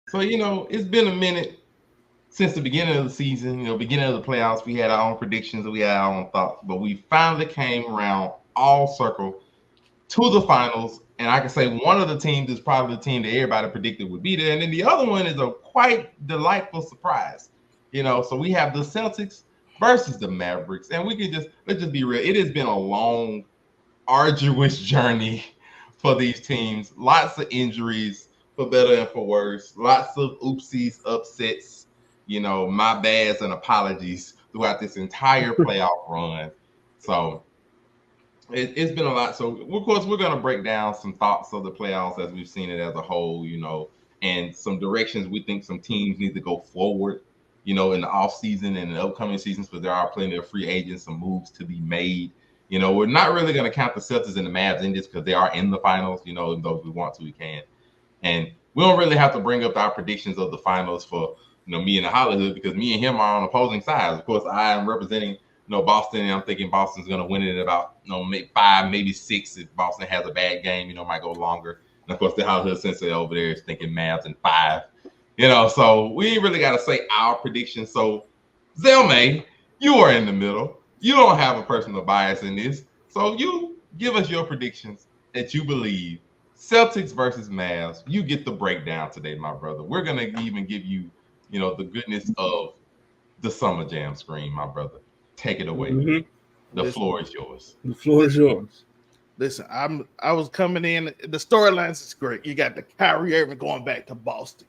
So, it's been a minute since the beginning of the season, beginning of the playoffs. We had our own predictions and we had our own thoughts, but we finally came around all circle to the finals. And I can say one of the teams is probably the team that everybody predicted would be there. And then the other one is a quite delightful surprise. So we have the Celtics versus the Mavericks. And let's just be real. It has been a long, arduous journey for these teams. Lots of injuries, for better and for worse. Lots of oopsies, upsets, my bads and apologies throughout this entire playoff run. So it's been a lot. So of course we're going to break down some thoughts of the playoffs as we've seen it as a whole, and some directions we think some teams need to go forward, in the off season and the upcoming seasons, because there are plenty of free agents, some moves to be made. We're not really going to count the Celtics and the Mavs in this because they are in the finals. And those we want to, we can. And we don't really have to bring up our predictions of the finals for me and the Hollywood, because me and him are on opposing sides. Of course, I am representing Boston, and I'm thinking Boston's going to win it in about maybe 5, maybe 6. If Boston has a bad game, might go longer. And of course, the Hollywood Sensei over there is thinking Mavs in 5. So we ain't really got to say our predictions. So Zelmay, you are in the middle. You don't have a personal bias in this, so you give us your predictions that you believe. Celtics versus Mavs. You get the breakdown today, my brother. We're gonna even give you, the goodness of the Summer Jam screen, my brother. Take it away. The floor is yours. The floor is yours. Listen, I was coming in. The storylines is great. You got the Kyrie Irving going back to Boston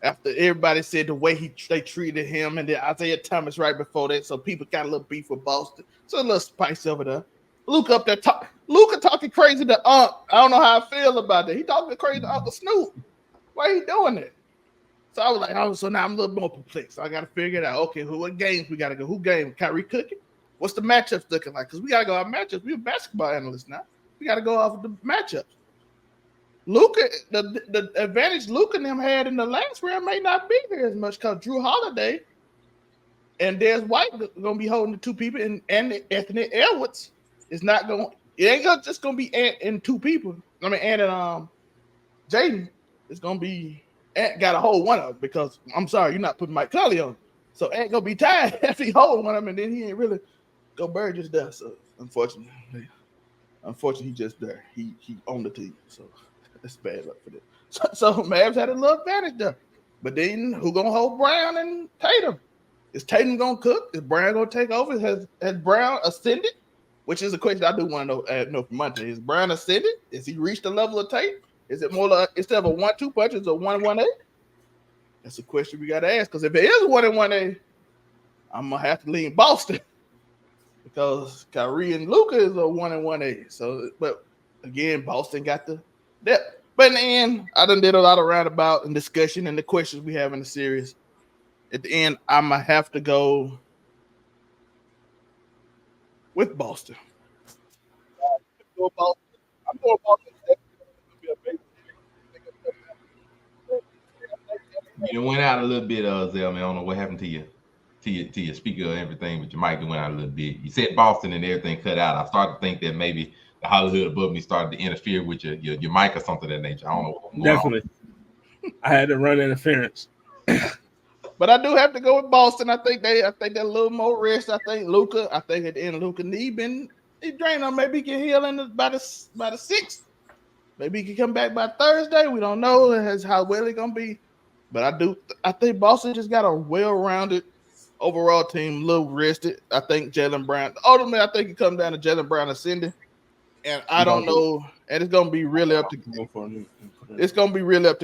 after everybody said the way they treated him, and then Isaiah Thomas right before that. So people got a little beef with Boston. So a little spice over there. Luka up there Luka talking crazy to I don't know how I feel about that. He talking crazy to Uncle Snoop. Why he doing that? So I was like, so now I'm a little more perplexed. I got to figure it out. Okay, what games we got to go? Who game? Kyrie cooking? What's the matchups looking like? Because we got to go off matchups. We're basketball analysts now. We got to go off of the matchups. Luka, the advantage Luka and them had in the last round may not be there as much because Drew Holiday and Des White going to be holding the two people, and Anthony Edwards is not going. It ain't just going to be Ant and two people. I mean, Ant and Jaden. It's going to be Ant got to hold one of them because I'm sorry, you're not putting Mike Conley on. So Ant going to be tired after he hold one of them, and then he ain't really Gobert just there. So unfortunately, he just there. He on the team. So that's bad luck for them. So Mavs had a little advantage there. But then who gonna hold Brown and Tatum? Is Tatum gonna cook? Is Brown gonna take over? Has Brown ascended? Which is a question I do want to know from Monte. Is Brown ascended? Has he reached the level of Tatum? Is it more like instead of a 1-2 punch, is a 1-1-8? That's a question we gotta ask. Because if it is a 1-1-8, I'm gonna have to lean Boston. Because Kyrie and Luka is a 1-1-8. So, but again, Boston got the depth. But in the end, I done did a lot of roundabout and discussion and the questions we have in the series. At the end, I'm going to have to go with Boston. I'm going Boston. You went out a little bit, Zelman. I don't know what happened to your speaker and everything, but your mic went out a little bit. You said Boston and everything cut out. I started to think that maybe the Hollywood above me started to interfere with your mic or something of that nature. I don't know. Definitely. I had to run interference. But I do have to go with Boston. I think they're a little more rest. I think Luka. At the end, Luka he drained on. Maybe he can heal by the 6th. Maybe he can come back by Thursday. We don't know how well he's gonna be. But I think Boston just got a well-rounded overall team, a little rested. I think Jaylen Brown. Ultimately, I think it comes down to Jaylen Brown ascending. And I don't know. And it's gonna be really up to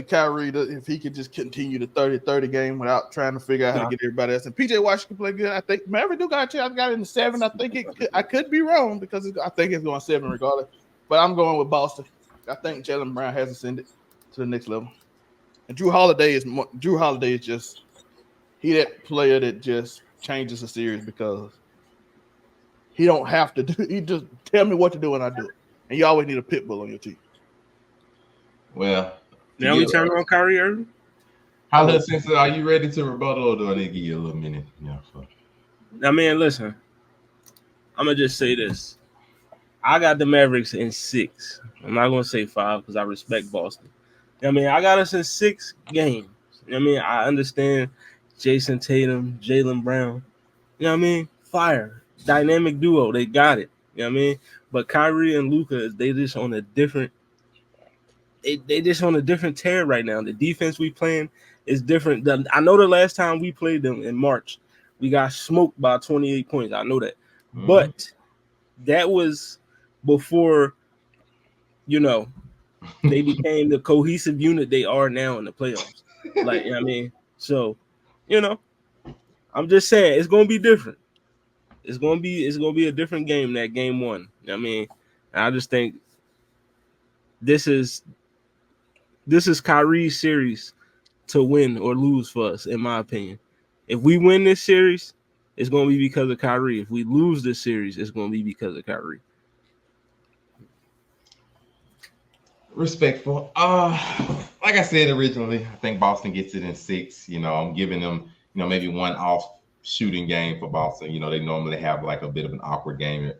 Kyrie if he can just continue the 30-30 game without trying to figure out how to get everybody else. And PJ Washington play good. I think Maverick do got a chance. I got it in the 7. I think I could be wrong because I think it's going 7 regardless. But I'm going with Boston. I think Jaylen Brown has ascended to the next level. And Drew Holiday is just that player that just changes the series because he don't have to do. He just tell me what to do and I do it. And you always need a pit bull on your team. Well, now we turn on Kyrie Irving. Hollywood Sensei, are you ready to rebuttal, or do I need to give you a little minute? I mean, listen. I'm gonna just say this. I got the Mavericks in 6. I'm not gonna say 5 because I respect Boston. I mean, I got us in 6 games. I mean, I understand Jason Tatum, Jaylen Brown. You know what I mean? Fire. Dynamic duo. They got it. You know what I mean? But Kyrie and Luka, they just on a different they just on a different tear right now. The defense we playing is different. I know the last time we played them in March, we got smoked by 28 points. I know that. Mhm. But that was before, you know, they became the cohesive unit they are now in the playoffs. Like, you know what I mean? So, you know, I'm just saying it's gonna be different. It's gonna be a different game that game one. You know what I mean? I just think this is Kyrie's series to win or lose for us, in my opinion. If we win this series, it's gonna be because of Kyrie. If we lose this series, it's gonna be because of Kyrie. Respectful. Like I said originally, I think Boston gets it in 6. You know, I'm giving them, maybe one off shooting game for Boston. You know, they normally have like a bit of an awkward game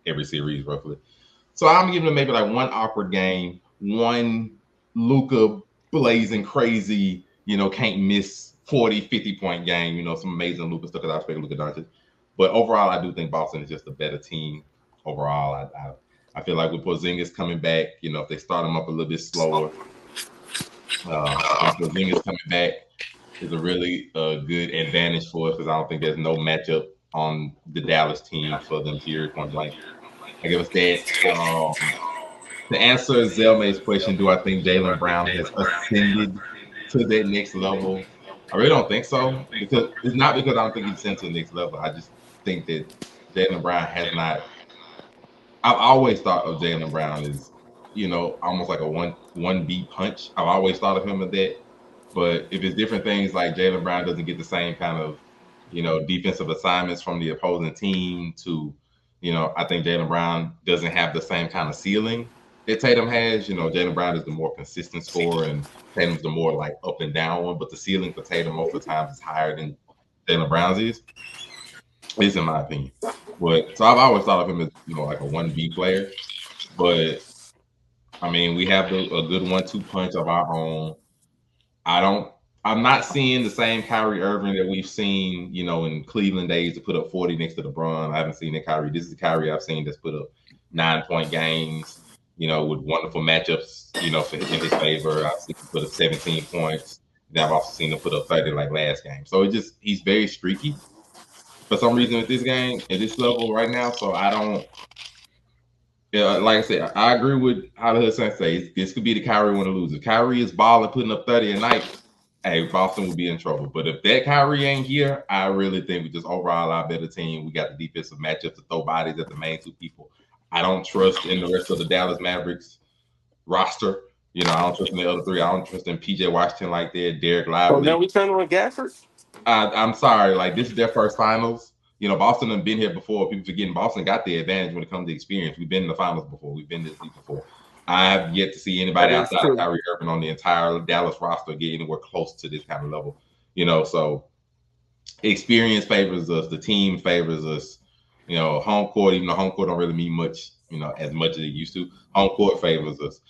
every series, roughly. So I'm giving them maybe like one awkward game, one Luca blazing crazy, can't miss 40, 50-point game, some amazing Luca stuff because I expect Luca Doncic. But overall, I do think Boston is just a better team overall. I feel like with Porzingis coming back, if they start him up a little bit slower, I think Porzingis coming back is a really good advantage for us because I don't think there's no matchup on the Dallas team for them here point blank. I give us that. To answer Zelmay's question, do I think Jaylen Brown has ascended to that next level? I really don't think so because it's not because I don't think he's ascended to the next level. I just think that Jaylen Brown has not. I've always thought of Jaylen Brown as, almost like a one B punch. I've always thought of him as that. But if it's different things like Jaylen Brown doesn't get the same kind of, defensive assignments from the opposing team to, I think Jaylen Brown doesn't have the same kind of ceiling that Tatum has. Jaylen Brown is the more consistent scorer and Tatum's the more like up and down one. But the ceiling for Tatum most of the times is higher than Jaylen Brown's is, at least in my opinion. But so I've always thought of him as, like a 1B player. But I mean, we have a good 1-2 punch of our own. I'm not seeing the same Kyrie Irving that we've seen, in Cleveland days to put up 40 next to LeBron. I haven't seen that Kyrie. This is the Kyrie I've seen that's put up 9-point games, with wonderful matchups, in his favor. I've seen him put up 17 points. Then I've also seen him put up 30 like last game. So he's very streaky for some reason at this game, at this level right now. So I don't. Yeah, like I said, I agree with how the Hood Saints say this could be the Kyrie win or lose. If Kyrie is balling, putting up 30 a night, hey, Boston will be in trouble. But if that Kyrie ain't here, I really think we just overall our better team. We got the defensive matchup to throw bodies at the main two people. I don't trust in the rest of the Dallas Mavericks roster. I don't trust in the other three. I don't trust in PJ Washington like that, Derek Lively. So now we turn on Gafford? I'm sorry, like this is their first finals. Boston have been here before. People forgetting Boston got the advantage when it comes to experience. We've been in the finals before. We've been this league before. I have yet to see anybody outside of Kyrie Irving on the entire Dallas roster get anywhere close to this kind of level. So experience favors us. The team favors us. Home court, even though home court don't really mean much, as much as it used to. Home court favors us.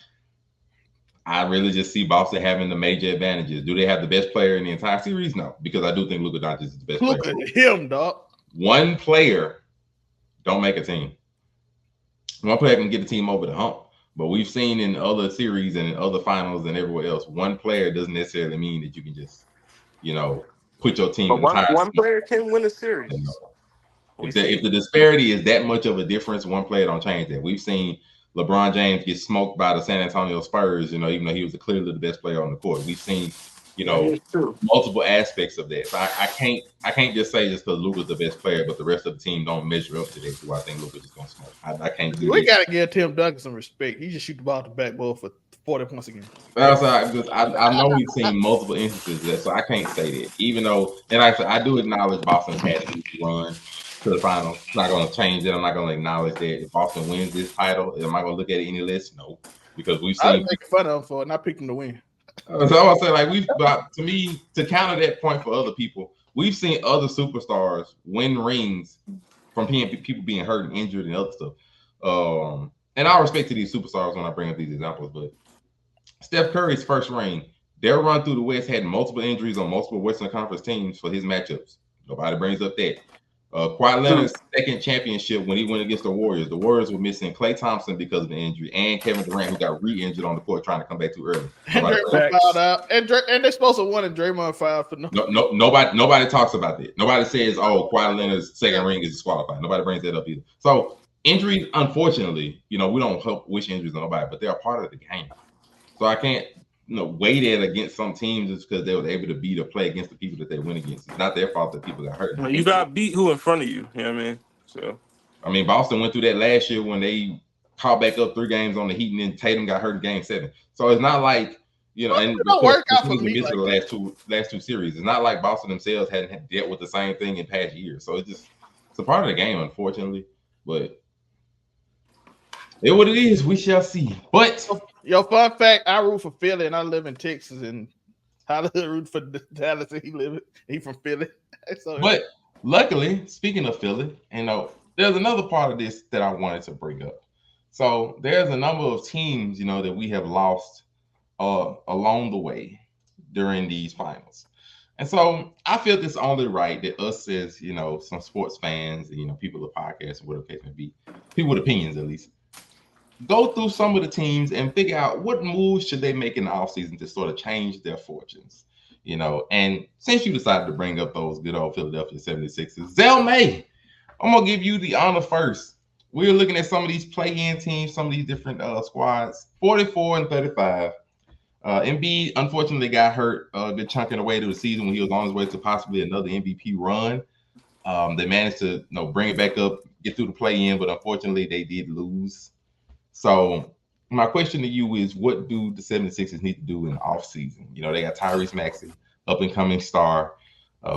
I really just see Boston having the major advantages. Do they have the best player in the entire series? No, because I do think Luka Doncic is the best player. Look at him, dog. One player don't make a team. One player can get the team over the hump. But we've seen in other series and in other finals and everywhere else, one player doesn't necessarily mean that you can just, put your team. But one player can win a series. If the disparity is that much of a difference, one player don't change that. We've seen LeBron James get smoked by the San Antonio Spurs, even though he was clearly the best player on the court. We've seen, multiple aspects of that. So I can't just say just because Luka's the best player, but the rest of the team don't measure up to that. So I think Luka's just gonna smoke. I can't do. We gotta give Tim Duncan some respect. He just shoot the ball at the backboard for 40 points again. I know we've seen multiple instances of that, so I can't say that. Even though, and I do acknowledge Boston's had a huge run to the finals. I'm not going to change it. I'm not going to acknowledge that. If Boston wins this title, am I going to look at it any less? No, because we've seen. I was making fun of him for it, not picking to win. So I would say, to me, to counter that point for other people, we've seen other superstars win rings from people being hurt and injured and other stuff. And I respect to these superstars when I bring up these examples, but Steph Curry's first ring, their run through the West had multiple injuries on multiple Western Conference teams for his matchups. Nobody brings up that. Kawhi Leonard's second championship when he went against the Warriors were missing Klay Thompson because of an injury and Kevin Durant, who got re-injured on the court trying to come back too early. And Draymond fouled out. And they're supposed to win, and Draymond fouled for nobody talks about that. Nobody says, "Oh, Kawhi Leonard's second ring is disqualified." Nobody brings that up either. So injuries, unfortunately, we don't wish injuries on nobody, but they're a part of the game. So I can't weigh that against some teams just because they were able to beat or play against the people that they went against. It's not their fault that people got hurt. You got beat who in front of you. You know what I mean? So Boston went through that last year when they caught back up 3 games on the Heat, and then Tatum got hurt in Game 7. So it's not like and it don't work out for me. Like the last two series. It's not like Boston themselves hadn't dealt with the same thing in past years. So it's a part of the game, unfortunately. But it's what it is. We shall see. But fun fact: I root for Philly, and I live in Texas, and Tyler root for Dallas, and he from Philly. So, but luckily, speaking of Philly, there's another part of this that I wanted to bring up. So there's a number of teams, that we have lost along the way during these finals. And so I feel it's only right that us as, some sports fans, and, people of podcasts, or whatever the case may be, people with opinions at least, go through some of the teams and figure out what moves should they make in the offseason to sort of change their fortunes. And since you decided to bring up those good old Philadelphia 76ers, Zell May, I'm going to give you the honor first. We're looking at some of these play-in teams, some of these different squads, 44 and 35. Embiid, unfortunately, got hurt a good chunk of the way to the season when he was on his way to possibly another MVP run. They managed to bring it back up, get through the play-in, but unfortunately, they did lose. So my question to you is, what do the 76ers need to do in the offseason? They got Tyrese Maxey, up-and-coming star.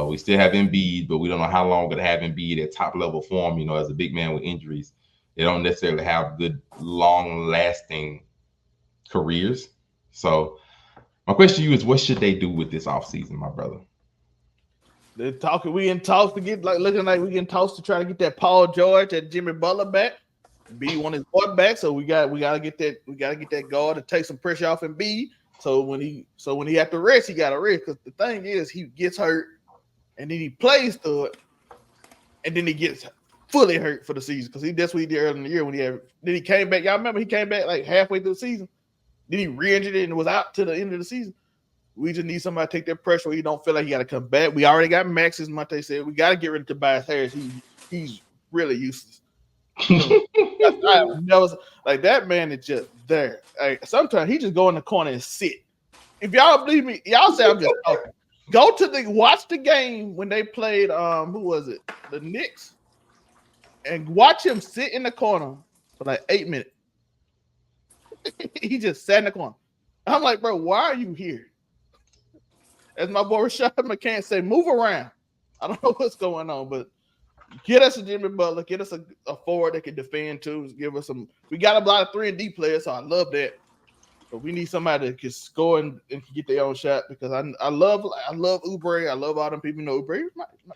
We still have Embiid, but we don't know how long we're going to have Embiid at top-level form, as a big man with injuries. They don't necessarily have good, long-lasting careers. So my question to you is, what should they do with this offseason, my brother? They're talking. We in talks to get looking like we in talks to try to get that Paul George and Jimmy Butler back. B one his boy back, so we gotta get that guard to take some pressure off Embiid. So when he have to rest, he gotta rest. Because the thing is, he gets hurt and then he plays through it, and then he gets fully hurt for the season. Because that's what he did early in the year then he came back. Y'all remember he came back like halfway through the season. Then he re-injured it and was out to the end of the season. We just need somebody to take that pressure where you don't feel like you got to come back. We already got Max, as Monte said. We got to get rid of Tobias Harris. He's really useless. Like that man is just there. Like, sometimes he just go in the corner and sit. If y'all believe me, y'all say I'm just talking. Watch the game when they played who was it? The Knicks. And watch him sit in the corner for like 8 minutes. He just sat in the corner. I'm like, bro, why are you here? As my boy Rashad McCann say, move around. I don't know what's going on, but get us a Jimmy Butler, get us a forward that can defend too. Give us some. We got a lot of 3-and-D players, so I love that. But we need somebody that can score and can get their own shot because I love Oubre. I love all them people. Oubre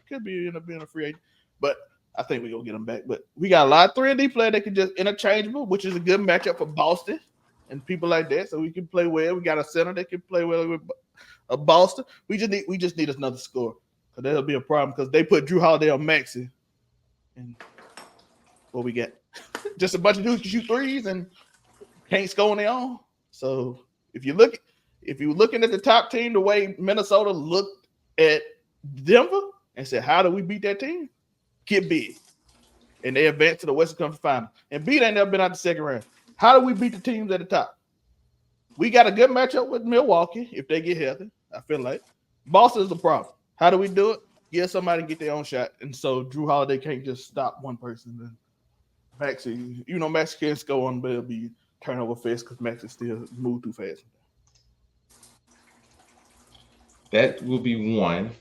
could end up being a free agent, but I think we're gonna get him back. But we got a lot of 3-and-D players that can just interchangeable, which is a good matchup for Boston and people like that. So we can play well. We got a center that can play well with Boston. We just need another score. So that'll be a problem because they put Drew Holiday on Maxey. And what we got? Just a bunch of dudes can shoot threes and can't score on their own. So if you're looking at the top team, the way Minnesota looked at Denver and said, how do we beat that team? Get big. And they advanced to the Western Conference Final. And B ain't never been out the second round. How do we beat the teams at the top? We got a good matchup with Milwaukee if they get healthy. I feel like Boston is the problem. How do we do it? Get somebody to get their own shot. And so Drew Holiday can't just stop one person. And Maxey, Maxey can't score on, but it'll be turnover fest because Maxey still move too fast. That will be one.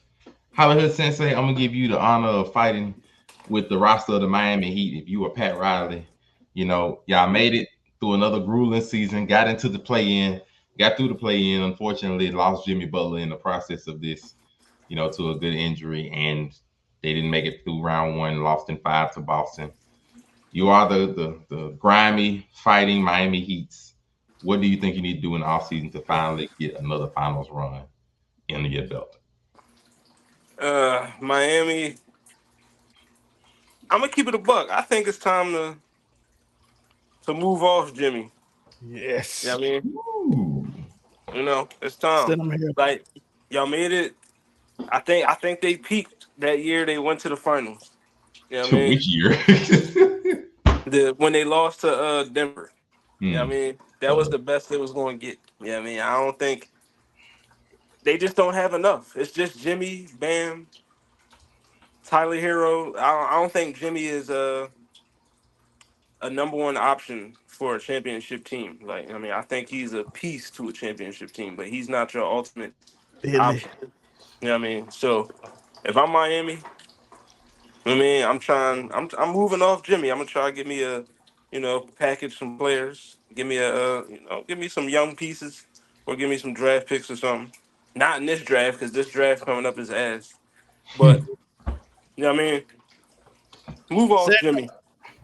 Hollywood Sensei, I'm going to give you the honor of fighting with the roster of the Miami Heat. If you were Pat Riley, y'all made it through another grueling season, got into the play-in, got through the play-in, unfortunately lost Jimmy Butler in the process of this, to a good injury, and they didn't make it through round one, lost in 5 to Boston. You are the grimy, fighting Miami Heats. what do you think you need to do in the offseason to finally get another finals run in your belt? Miami. I'm gonna keep it a buck. I think it's time to move off Jimmy. Yeah, Yes. I mean, Ooh. it's time. Send him here. Like y'all made it. I think they peaked that year they went to the finals. You know what I To mean? which year? When they lost to Denver. You know Hmm. what I mean? That was the best they was going to get. You know what I mean? I don't think they just don't have enough. It's just Jimmy, Bam, Tyler Hero. I don't think Jimmy is a number one option for a championship team. Like, I mean, I think he's a piece to a championship team, but he's not your ultimate Billy. option. You know what I mean? So if I'm Miami, I mean, I'm moving off Jimmy. I'm gonna try to get me package some players. Give me some young pieces, or give me some draft picks or something. Not in this draft because this draft coming up is ass. But you know what I mean? Move San, off Jimmy.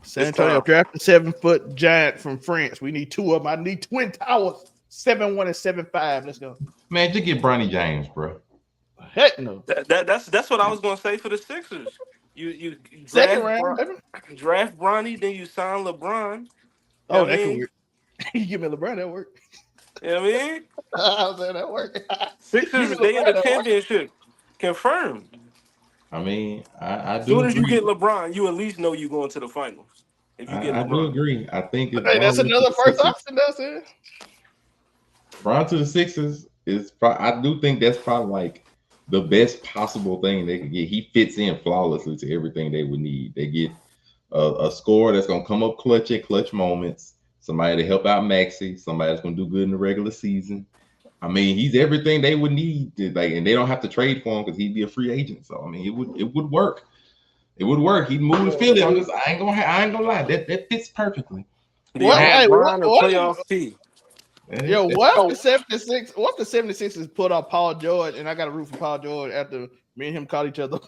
San It's Antonio time. draft a 7-foot giant from France. We need 2 of them. I need twin towers. 7'1" and 7'5". Let's go. Man, just get Bronny James, bro. Heck no. That's what I was gonna say for the Sixers. You Second round, baby. draft Bronny, then you sign LeBron. You know Oh, what I that could mean? work. You give me LeBron, that work. You know what I mean? I was saying that work. Give me Sixers, they in LeBron, the that work. championship. Confirmed. I mean, I do Soon as you agree. get LeBron, you at least know you're going to the finals. If you get I do LeBron. agree. I think if Hey, Bron that's went to another the first Sixers, option. That's it. Bron to the Sixers is. I do think that's probably like the best possible thing they could get. He fits in flawlessly to everything they would need. They get a scorer that's gonna come up clutch at clutch moments. Somebody to help out Maxey. Somebody that's gonna do good in the regular season. I mean, he's everything they would need. And they don't have to trade for him because he'd be a free agent. So I mean, it would work. It would work. He'd move to Philly. I ain't gonna lie. That fits perfectly. Do y'all What? Now, want Hey, Bron or playoff T? yo, that- what if the 76? What if the 76ers put up Paul George and I got a root for Paul George after me and him caught each other?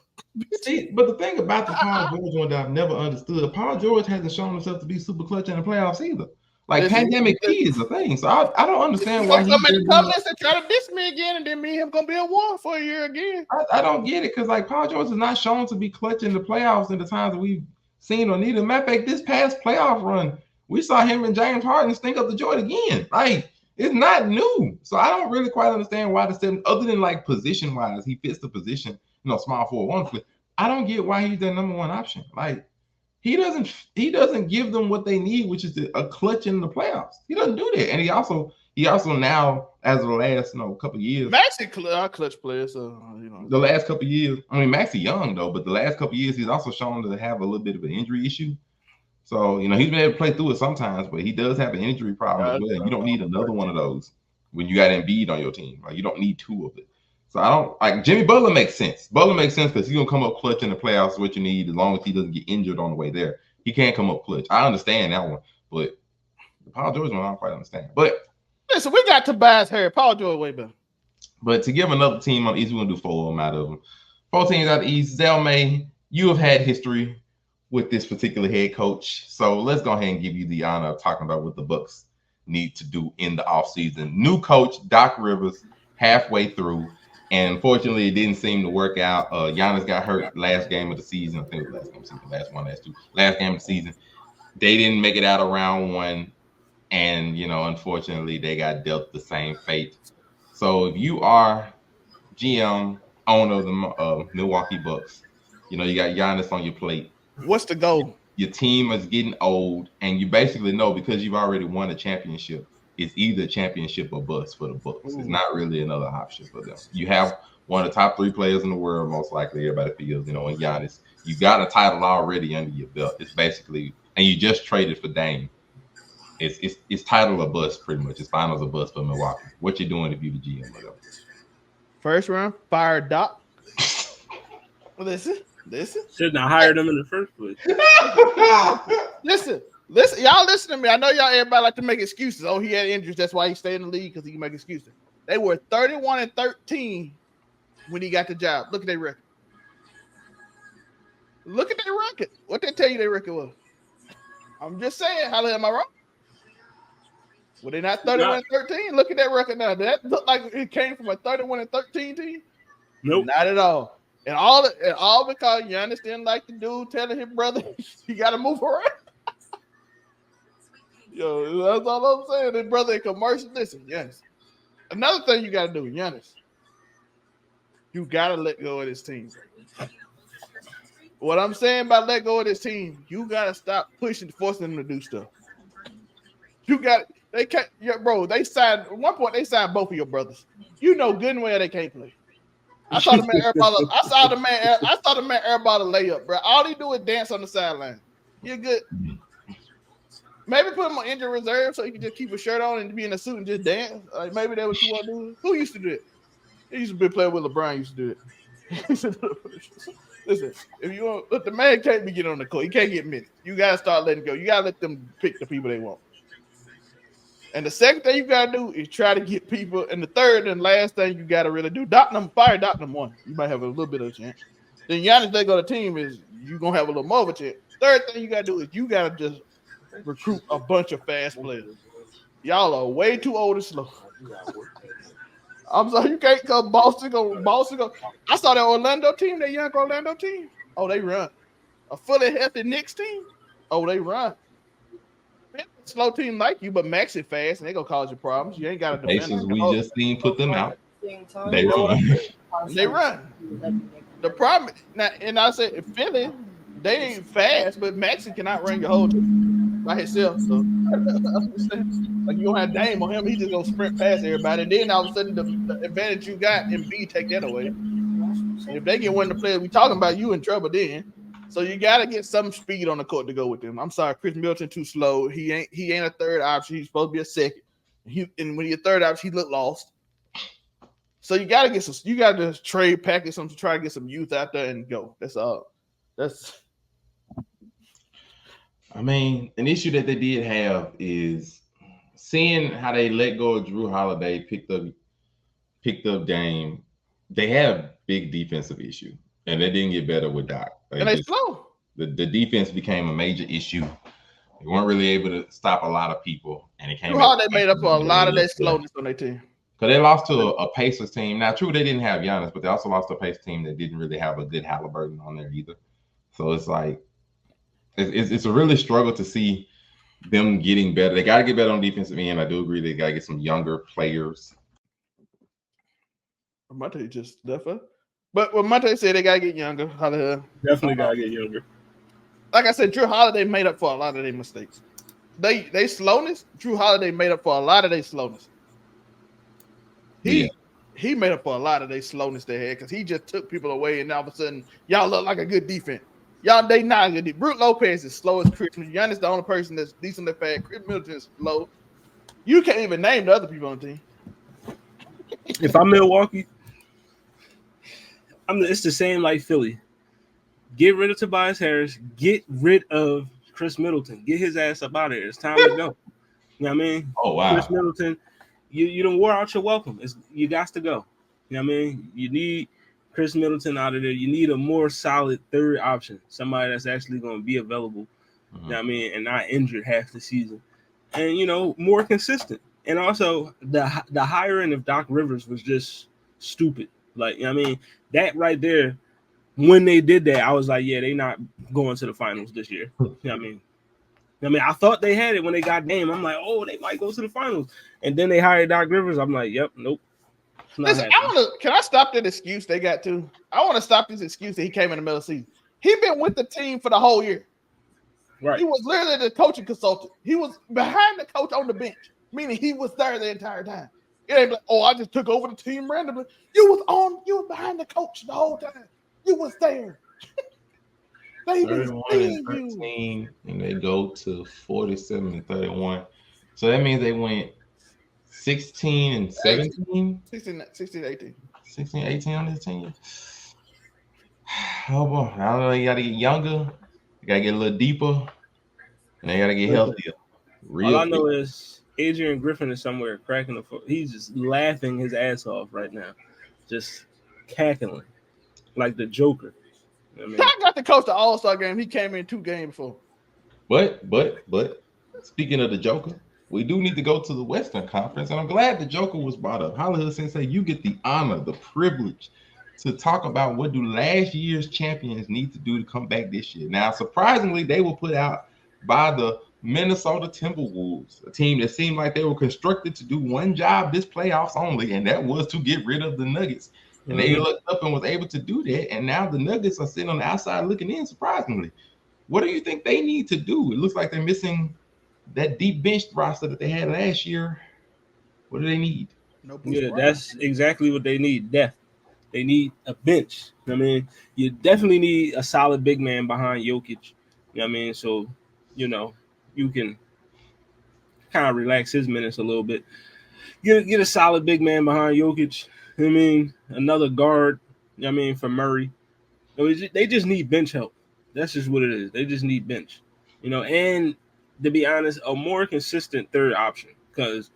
See, but the thing about the Paul George one that I've never understood, Paul George hasn't shown himself to be super clutch in the playoffs either. Like Listen, pandemic P is a thing, so I don't he understand why gonna he's come in the been. comments and try to diss me again, and then me and him gonna be at war for a year again. I don't get it because like Paul George is not shown to be clutch in the playoffs in the times that we've seen or needed. Matter of fact, this past playoff run, we saw him and James Harden stink up the joint again. Like it's not new, so I don't really quite understand why the seven, other than like position wise, he fits the position. Small forward wonderfully. I don't get why he's their number one option. Like he doesn't give them what they need, which is a clutch in the playoffs. He doesn't do that, and he also now as of the last couple of years. Maxi our clutch player, so The last couple of years, I mean, Maxie young though, but the last couple of years he's also shown to have a little bit of an injury issue. So he's been able to play through it sometimes, but he does have an injury problem as well. You don't need another one of those when you got Embiid on your team. Like you don't need 2 of it. So I don't like Jimmy Butler makes sense. Butler makes sense because he's gonna come up clutch in the playoffs. What you need as long as he doesn't get injured on the way there. He can't come up clutch. I understand that one, but the Paul George one I don't quite understand. But listen, we got Tobias Harris, Paul George way better. But to give another team on the East, we're going to do 4 of them out of them. 4 teams out of the East. Zelmay, you have had history with this particular head coach. So let's go ahead and give you the honor of talking about what the Bucks need to do in the offseason. New coach, Doc Rivers, halfway through. And unfortunately, it didn't seem to work out. Giannis got hurt last game of the season. I think it was last game of the season. Last 2. Last game of the season. They didn't make it out of round 1. And, unfortunately, they got dealt the same fate. So if you are GM, owner of the Milwaukee Bucks, you got Giannis on your plate. What's the goal? Your team is getting old, and you basically know because you've already won a championship, it's either championship or bust for the Bucks. It's not really another option for them. You have one of the top 3 players in the world, most likely. Everybody feels, in Giannis. You got a title already under your belt. It's basically, and you just traded for Dame. It's title or bust pretty much. It's finals or bust for Milwaukee. What you doing if you the GM of them? First round, fire Doc. Listen. Shouldn't have hired him in the first place. Listen. Y'all listen to me. I know everybody like to make excuses. Oh, he had injuries. That's why he stayed in the league because he can make excuses. They were 31-13 when he got the job. Look at their record. What they tell you their record was? I'm just saying. How am I wrong? Well, they're not 31-13. Look at that record now. That looked like it came from a 31-13 team. Nope. Not at all. And all because Giannis didn't like the dude telling his brother you got to move around. Yo, that's all I'm saying. His brother in commercial. Listen, Giannis. Another thing you got to do, Giannis. You got to let go of this team. What I'm saying by let go of this team, you got to stop forcing them to do stuff. They can't, bro. They signed at one point. They signed both of your brothers. You know good and well they can't play. I saw the man airball. I saw the man airball a layup, bro. All he do is dance on the sideline. You're good. Maybe put him on injury reserve so he can just keep a shirt on and be in a suit and just dance. Like maybe that's what you want to do. Who used to do it? He used to be playing with LeBron. Used to do it. Listen, if you want, look, the man can't be getting on the court. He can't get minutes. You gotta start letting go. You gotta let them pick the people they want. And the second thing you gotta do is try to get people. And the third and last thing you gotta really do, fire Doctor one. You might have a little bit of a chance. Then Giannis let go of the team is you gonna have a little more of a chance. Third thing you gotta do is you gotta just recruit a bunch of fast players. Y'all are way too old and slow. I'm sorry, you can't come Boston go. I saw that Orlando team, that young Orlando team. Oh, they run. A fully healthy Knicks team. Oh, they run. Slow team like you, but Max is fast, and they gonna cause you problems. You ain't got to defend. Pacers, we just seen put them out. They run. The problem now, and I said Philly, they ain't fast, but Maxey cannot run your whole team by himself. So like you don't have Dame on him, he just gonna sprint past everybody. And then all of a sudden the advantage you got in B take that away. And if they get one of the players we talking about, you in trouble then. So you got to get some speed on the court to go with them. I'm sorry, Chris Middleton too slow. He ain't a third option. He's supposed to be a second. And when you're third option, he look lost. So you got to get some. You got to trade package some to try to get some youth out there and go. That's all. I mean, an issue that they did have is seeing how they let go of Drew Holiday, picked up Dame. They had a big defensive issue, and they didn't get better with Doc. They slow. The defense became a major issue. They weren't really able to stop a lot of people, and it came. Drew Holiday made up for a lot of that slowness on their team. Because they lost to a Pacers team. Now, true, they didn't have Giannis, but they also lost to a Pacers team that didn't really have a good Halliburton on there either. So it's like it's a really struggle to see them getting better. They got to get better on defensive end. I do agree they got to get some younger players. Monte just left her. But what Monte said, they got to get younger. Definitely got to get younger. Like I said, Drew Holiday made up for a lot of their mistakes. They slowness, Drew Holiday made up for a lot of their slowness. He made up for a lot of their slowness they had because he just took people away, and all of a sudden, y'all look like a good defense. Y'all, they not good. Brook Lopez is slow as Chris. Giannis the only person that's decently fast. Chris Middleton is slow. You can't even name the other people on the team. If I'm Milwaukee, it's the same like Philly. Get rid of Tobias Harris. Get rid of Chris Middleton. Get his ass up out of there. It's time to go. You know what I mean? Oh, wow. Chris Middleton, you done wore out your welcome. You got to go. You know what I mean? You need Chris Middleton out of there. You need a more solid third option. Somebody that's actually going to be available. You know what I mean? And not injured half the season. And, more consistent. And also, the hiring of Doc Rivers was just stupid. Like, you know what I mean? That right there, when they did that, I was like, yeah, they not going to the finals this year. You know what I mean? I thought they had it when they got Dame. I'm like, oh, they might go to the finals. And then they hired Doc Rivers. I'm like, yep, nope. Listen, can I stop that excuse they got too? I want to stop this excuse that he came in the middle of the season. He been with the team for the whole year. Right. He was literally the coaching consultant. He was behind the coach on the bench, meaning he was there the entire time. It ain't like, oh, I just took over the team randomly. You was behind the coach the whole time. You was there. They 31-13, and they go to 47-31. So that means they went 16-17. 16-18. 16-18 on this team. Oh boy, I don't know. You got to get younger. You got to get a little deeper, and they got to get healthier. All I know is Adrian Griffin is somewhere cracking the foot. He's just laughing his ass off right now, just cackling like the Joker. You know what I mean? I got to coach the All-Star game. He came in 2 games before. But speaking of the Joker, we do need to go to the Western Conference, and I'm glad the Joker was brought up. Hollywood Sensei, you get the honor, the privilege to talk about what do last year's champions need to do to come back this year. Now, surprisingly, they were put out by the Minnesota Timberwolves, a team that seemed like they were constructed to do one job this playoffs only, and that was to get rid of the Nuggets. And they looked up and was able to do that, and now the Nuggets are sitting on the outside looking in, surprisingly. What do you think they need to do? It looks like they're missing that deep bench roster that they had last year. What do they need? No Yeah, that's exactly what they need. Depth. They need a bench. I mean, you definitely need a solid big man behind Jokic. You know what I mean? So, you can kind of relax his minutes a little bit. Get a solid big man behind Jokic. I mean, another guard. You know what I mean, for Murray. They just need bench help. That's just what it is. They just need bench. And to be honest, a more consistent third option, because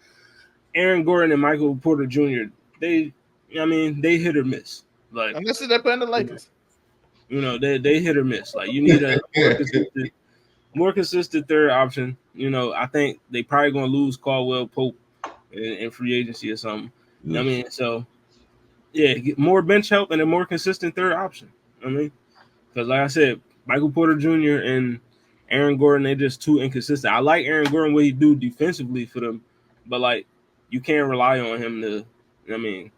Aaron Gordon and Michael Porter Jr. they hit or miss. Like, unless they're playing the Lakers. They hit or miss. Like, you need a more consistent third option. I think they probably gonna lose Caldwell Pope in free agency or something. You know what I mean? So yeah, get more bench help and a more consistent third option. I mean, because like I said, Michael Porter Jr. and Aaron Gordon, they're just too inconsistent. I like Aaron Gordon, what he do defensively for them, but like, you can't rely on him to,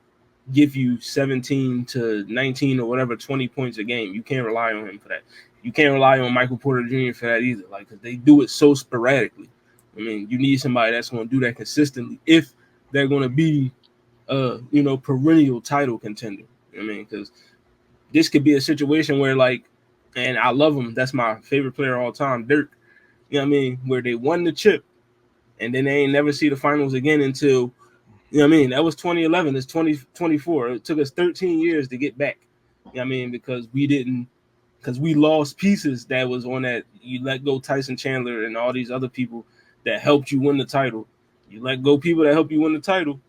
give you 17 to 19 or whatever, 20 points a game. You can't rely on him for that. You can't rely on Michael Porter Jr. for that either. Like, cause they do it so sporadically. I mean, you need somebody that's going to do that consistently if they're going to be, perennial title contender. I mean, because this could be a situation where, like, and I love him. That's my favorite player of all time, Dirk. You know what I mean? Where they won the chip, and then they ain't never see the finals again until, that was 2011. It's 2024. It took us 13 years to get back. You know what I mean? Because we lost pieces that was on that. You let go Tyson Chandler and all these other people that helped you win the title. You let go people that help you win the title.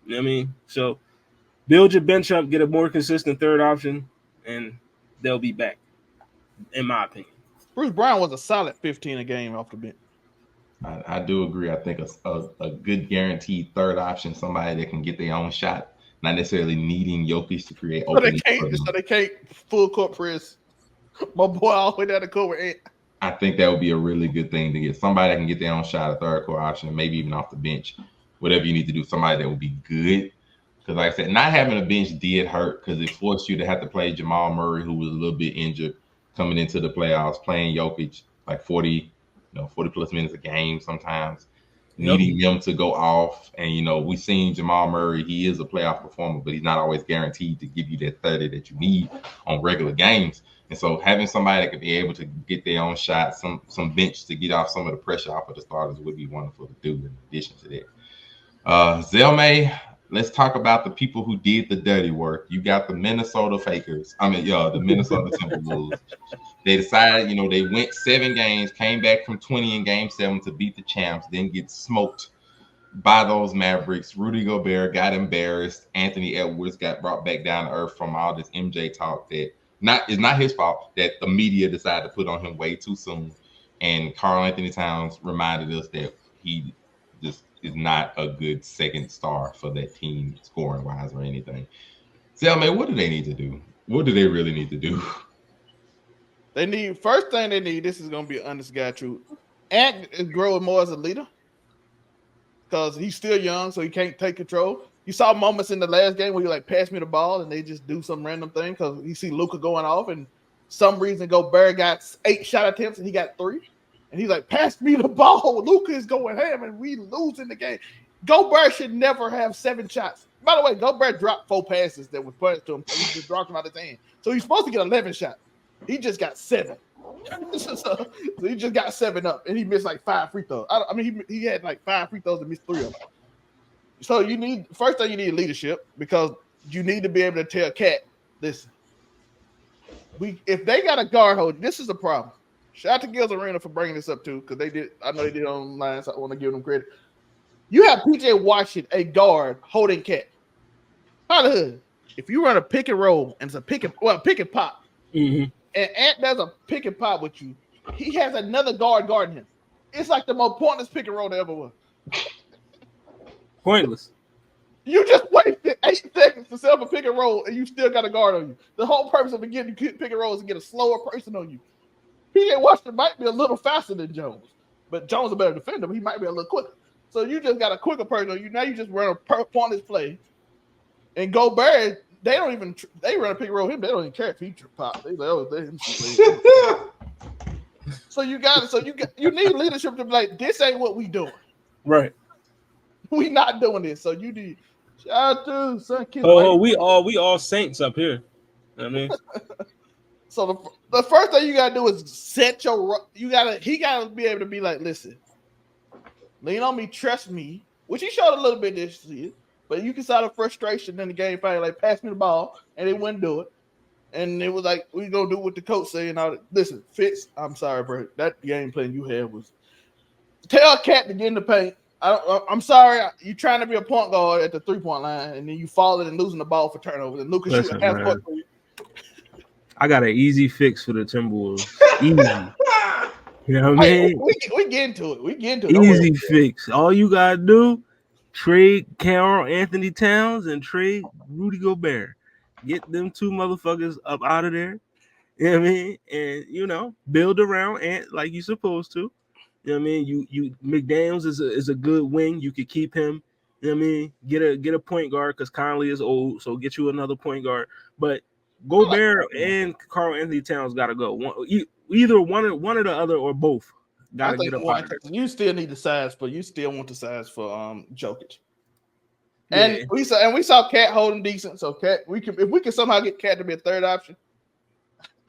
You know what I mean? So build your bench up, get a more consistent third option, and they'll be back, in my opinion. Bruce Brown was a solid 15 a game off the bench. I do agree. I think a good guaranteed third option, somebody that can get their own shot, not necessarily needing Jokic to create openings. So they can't full court press my boy all the way down the court with Ant. I think that would be a really good thing to get somebody that can get their own shot, a third court option, and maybe even off the bench. Whatever you need to do, somebody that would be good. Because like I said, not having a bench did hurt because it forced you to have to play Jamal Murray, who was a little bit injured coming into the playoffs, playing Jokic like 40 plus minutes a game sometimes, needing them to go off. And, we've seen Jamal Murray, he is a playoff performer, but he's not always guaranteed to give you that 30 that you need on regular games. And so having somebody that could be able to get their own shot, some bench to get off some of the pressure off of the starters would be wonderful to do in addition to that. Zelmay, let's talk about the people who did the dirty work. You got the Minnesota Fakers. The Minnesota Timberwolves. They decided, they went 7 games, came back from 20 in game 7 to beat the champs, then get smoked by those Mavericks. Rudy Gobert got embarrassed. Anthony Edwards got brought back down to earth from all this MJ talk that is not his fault, that the media decided to put on him way too soon. And Karl Anthony Towns reminded us that he just is not a good second star for that team scoring wise or anything. Zelmay, what do they need to do? What do they really need to do? First thing they need, this is going to be an honest guy truth. Ant is growing more as a leader because he's still young, so he can't take control. You saw moments in the last game where you like pass me the ball and they just do some random thing because you see Luka going off and some reason Gobert got 8 shot attempts and he got 3. And he's like, pass me the ball. Luka is going ham and we losing the game. Gobert should never have 7 shots. By the way, Gobert dropped 4 passes that was punished to him. So he just dropped them out of his hand. So he's supposed to get 11 shots. He just got 7. So he just got 7 up, and he missed like 5 free throws. He had like 5 free throws and missed 3 of them. So first thing you need leadership because you need to be able to tell Cat, listen, if they got a guard hold, this is a problem. Shout out to Gil's Arena for bringing this up too, because they did. I know they did online, so I want to give them credit. You have PJ Washington, a guard, holding Cat. How the hood? If you run a pick and roll and it's a pick and pop, and Ant does a pick and pop with you, he has another guard guarding him. It's like the most pointless pick and roll there ever was. Pointless. You just wasted 8 seconds to set up a pick and roll, and you still got a guard on you. The whole purpose of getting pick and roll is to get a slower person on you. P.J. Washington might be a little faster than Jones, but Jones is a better defender, but he might be a little quicker. So you just got a quicker person on you. Now you just run a pointless play. And Gobert, they run a pick and roll him. They don't even care if he pop. They like, oh, So you need leadership to be like, this ain't what we doing. Right. We not doing this. So you need shout out to son kids. Oh, we all saints up here. You know what I mean? So the first thing you gotta do is set he gotta be able to be like, listen, lean on me, trust me, which he showed a little bit this year, but you can saw the frustration in the game fight, like pass me the ball, and they wouldn't do it. And it was like, we gonna do what the coach say and all that. Listen, Fitz, I'm sorry, bro. That game plan you had was tell Cat to get in the paint. I'm sorry, you trying to be a point guard at the 3-point line, and then you falling and losing the ball for turnovers. And Lucas shooting half court for you. I got an easy fix for the Timberwolves. Easy. You know what I mean? We get into it. We get into it. Easy fix. All you gotta do, trade Karl Anthony Towns and trade Rudy Gobert. Get them 2 motherfuckers up out of there. You know what I mean? And build around Ant like you're supposed to. You know what I mean? You McDaniels is a good wing. You could keep him. You know what I mean? Get a point guard because Conley is old, so get you another point guard. But Gobert and Karl Anthony Towns gotta go. Either one or the other or both gotta get up out of there. You still need the size, but you still want the size for Jokic. Yeah. And we saw Cat holding decent. So Cat, if we can somehow get Cat to be a third option.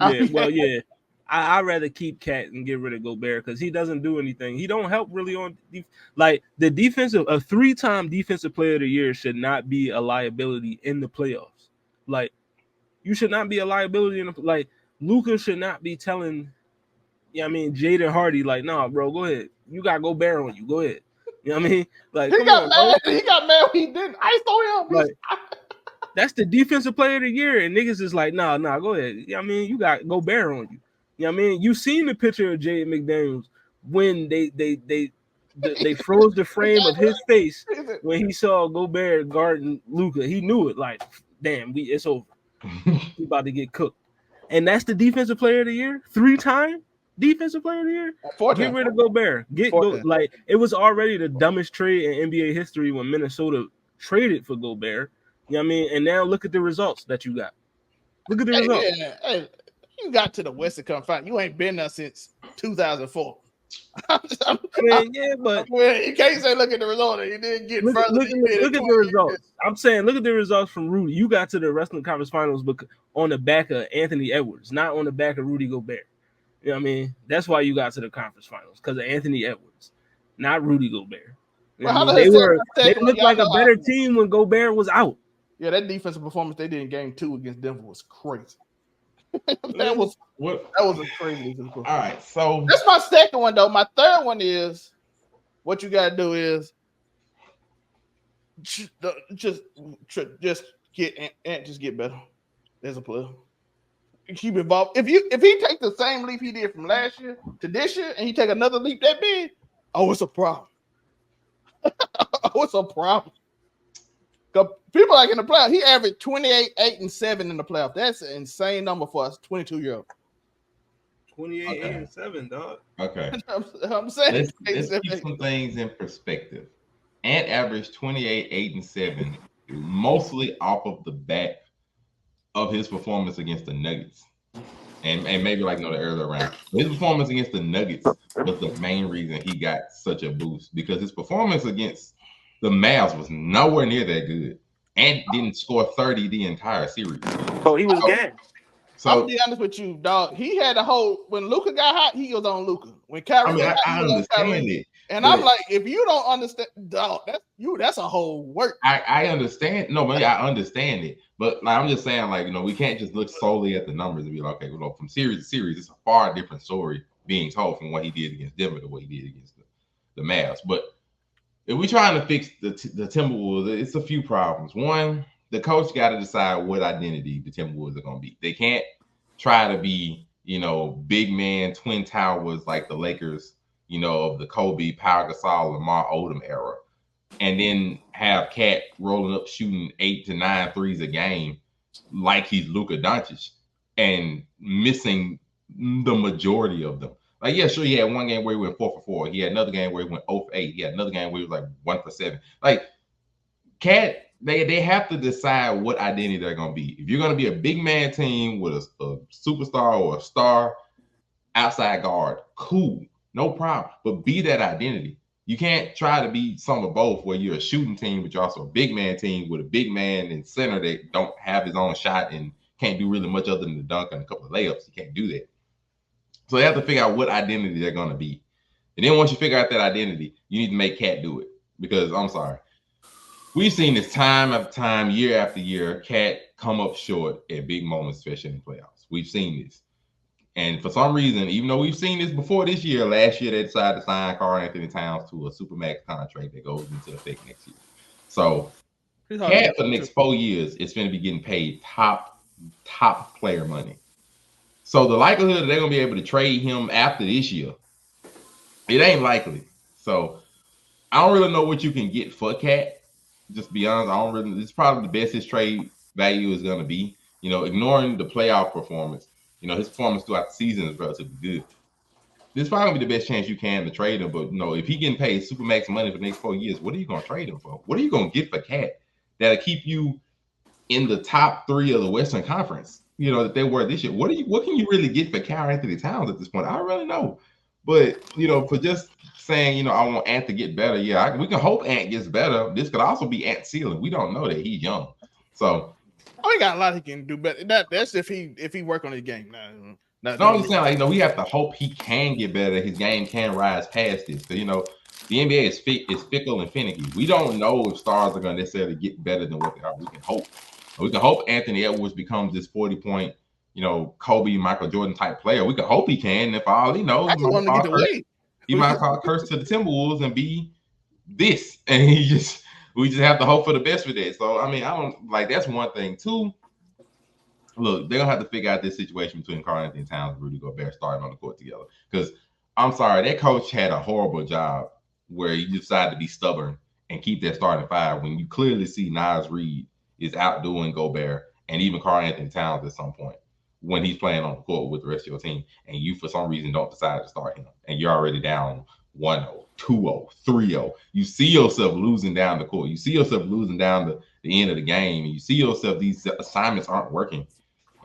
Yeah. I'd rather keep Cat and get rid of Gobert because he doesn't do anything. He don't help really on like the defensive. A 3-time defensive player of the year should not be a liability in the playoffs. Like you should not be a liability like Luka should not be telling. Jaden Hardy like, nah, bro, go ahead. You got Gobert on you. Go ahead. You know what I mean? Like he got mad when he didn't. I saw him. Like, that's the defensive player of the year, and niggas is like, nah, go ahead. You got Gobert on you. You know what I mean? You seen the picture of Jaden McDaniels when they froze the frame of his face when he saw Gobert guarding Luka. He knew it. Like, damn, it's over. We about to get cooked. And that's the defensive player of the year, 3-time defensive player of the year. Get rid of Gobert. Like it was already the dumbest trade in NBA history when Minnesota traded for Gobert. You know what I mean? And now look at the results that you got. Look at the results. Hey, you got to the Western Conference. You ain't been there since 2004. But you can't say look at the result. You didn't get further. Look at the results. I'm saying look at the results from Rudy. You got to the Western Conference Finals on the back of Anthony Edwards, not on the back of Rudy Gobert. You know what I mean? That's why you got to the conference finals because of Anthony Edwards, not Rudy Gobert. They looked like a better team when Gobert was out. Yeah, that defensive performance they did in Game 2 against Denver was crazy. that was a crazy. All right, so that's my second one though. My third one is what you gotta do is just get better as a player. Keep involved. If he take the same leap he did from last year to this year, and he take another leap that big, it's a problem. It's a problem. Because people like in the playoff, he averaged 28, 8, and 7 in the playoff. That's an insane number for us, 22-year-old. 28, 8, and 7, dog. Okay. I'm saying let's keep some things in perspective. Ant averaged 28, 8, and 7, mostly off of the back of his performance against the Nuggets. And maybe the earlier round. His performance against the Nuggets was the main reason he got such a boost because his performance against the Mavs was nowhere near that good and didn't score 30 the entire series. Oh, he was good. So I'm gonna be honest with you, dog. He had a whole when Luka got hot, he was on Luka. When Kyrie, I understand it. And I'm like, if you don't understand, dog, that's a whole work. I understand. No, but I understand it. But I'm just saying, we can't just look solely at the numbers and be like, okay, from series to series, it's a far different story being told from what he did against Denver to what he did against the Mavs. But if we're trying to fix the Timberwolves, it's a few problems. One, the coach got to decide what identity the Timberwolves are going to be. They can't try to be, big man, twin towers like the Lakers, of the Kobe, Pau Gasol, Lamar Odom era, and then have Cat rolling up shooting 8 to 9 threes a game like he's Luka Doncic and missing the majority of them. Like, yeah, sure, he had one game where he went 4 for 4. He had another game where he went 0 for 8. He had another game where he was like 1 for 7. Like, Cat, they have to decide what identity they're going to be. If you're going to be a big man team with a superstar or a star outside guard, cool, no problem. But be that identity. You can't try to be some of both where you're a shooting team, but you're also a big man team with a big man in center that don't have his own shot and can't do really much other than the dunk and a couple of layups. You can't do that. So they have to figure out what identity they're going to be. And then once you figure out that identity, you need to make Cat do it. Because I'm sorry, we've seen this time after time, year after year, Cat come up short at big moments, especially in the playoffs. We've seen this. And for some reason, even though we've seen this before this year, last year they decided to sign Karl-Anthony Towns to a Supermax contract that goes into effect next year. So Cat for the next 4 years is going to be getting paid top player money. So the likelihood that they're going to be able to trade him after this year, it ain't likely. So I don't really know what you can get for Cat. Just to be honest, it's probably the best his trade value is going to be. Ignoring the playoff performance, his performance throughout the season is relatively good. This is probably going to be the best chance you can to trade him. But, if he getting paid Supermax money for the next 4 years, what are you going to trade him for? What are you going to get for Cat that'll keep you in the top 3 of the Western Conference, that they were this year? What can you really get for Karl-Anthony Towns at this point? I don't really know. But, for just saying, I want Ant to get better, yeah, we can hope Ant gets better. This could also be Ant's ceiling. We don't know that he's young. So, he got a lot he can do better. That's if he work on his game. No, I'm just saying, we have to hope he can get better. His game can rise past this. Because, the NBA is fickle and finicky. We don't know if stars are going to necessarily get better than what they are. We can hope. We can hope Anthony Edwards becomes this 40-point, Kobe, Michael Jordan type player. We can hope he can. If all he knows, he might call curse to the Timberwolves and be this. And we just have to hope for the best for that. So, I don't like, that's one thing. Two, look, they're gonna have to figure out this situation between Karl-Anthony Towns and Rudy Gobert starting on the court together. Because I'm sorry, that coach had a horrible job where you decided to be stubborn and keep that starting 5 when you clearly see Naz Reid is outdoing Gobert and even Karl-Anthony Towns at some point when he's playing on the court with the rest of your team, and you for some reason don't decide to start him, and you're already down 1-0, 2-0, 3-0. You see yourself losing down the court. You see yourself losing down the end of the game, and you see yourself these assignments aren't working.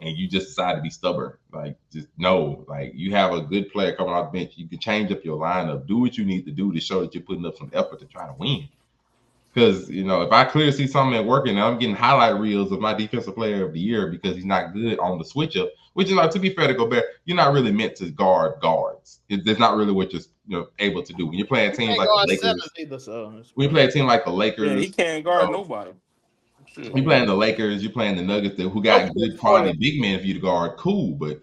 And you just decide to be stubborn. Like, just know, like, you have a good player coming off the bench. You can change up your lineup, do what you need to do to show that you're putting up some effort to try to win. Because, if I clearly see something working, and I'm getting highlight reels of my defensive player of the year because he's not good on the switch up, which is, to be fair to Gobert, you're not really meant to guard guards. That's not really what you're able to do. When you're playing teams like the Lakers, when you play a team like the Lakers, he can't guard nobody. You're playing the Lakers, you're playing the Nuggets, who got good quality big men for you to guard. Cool, but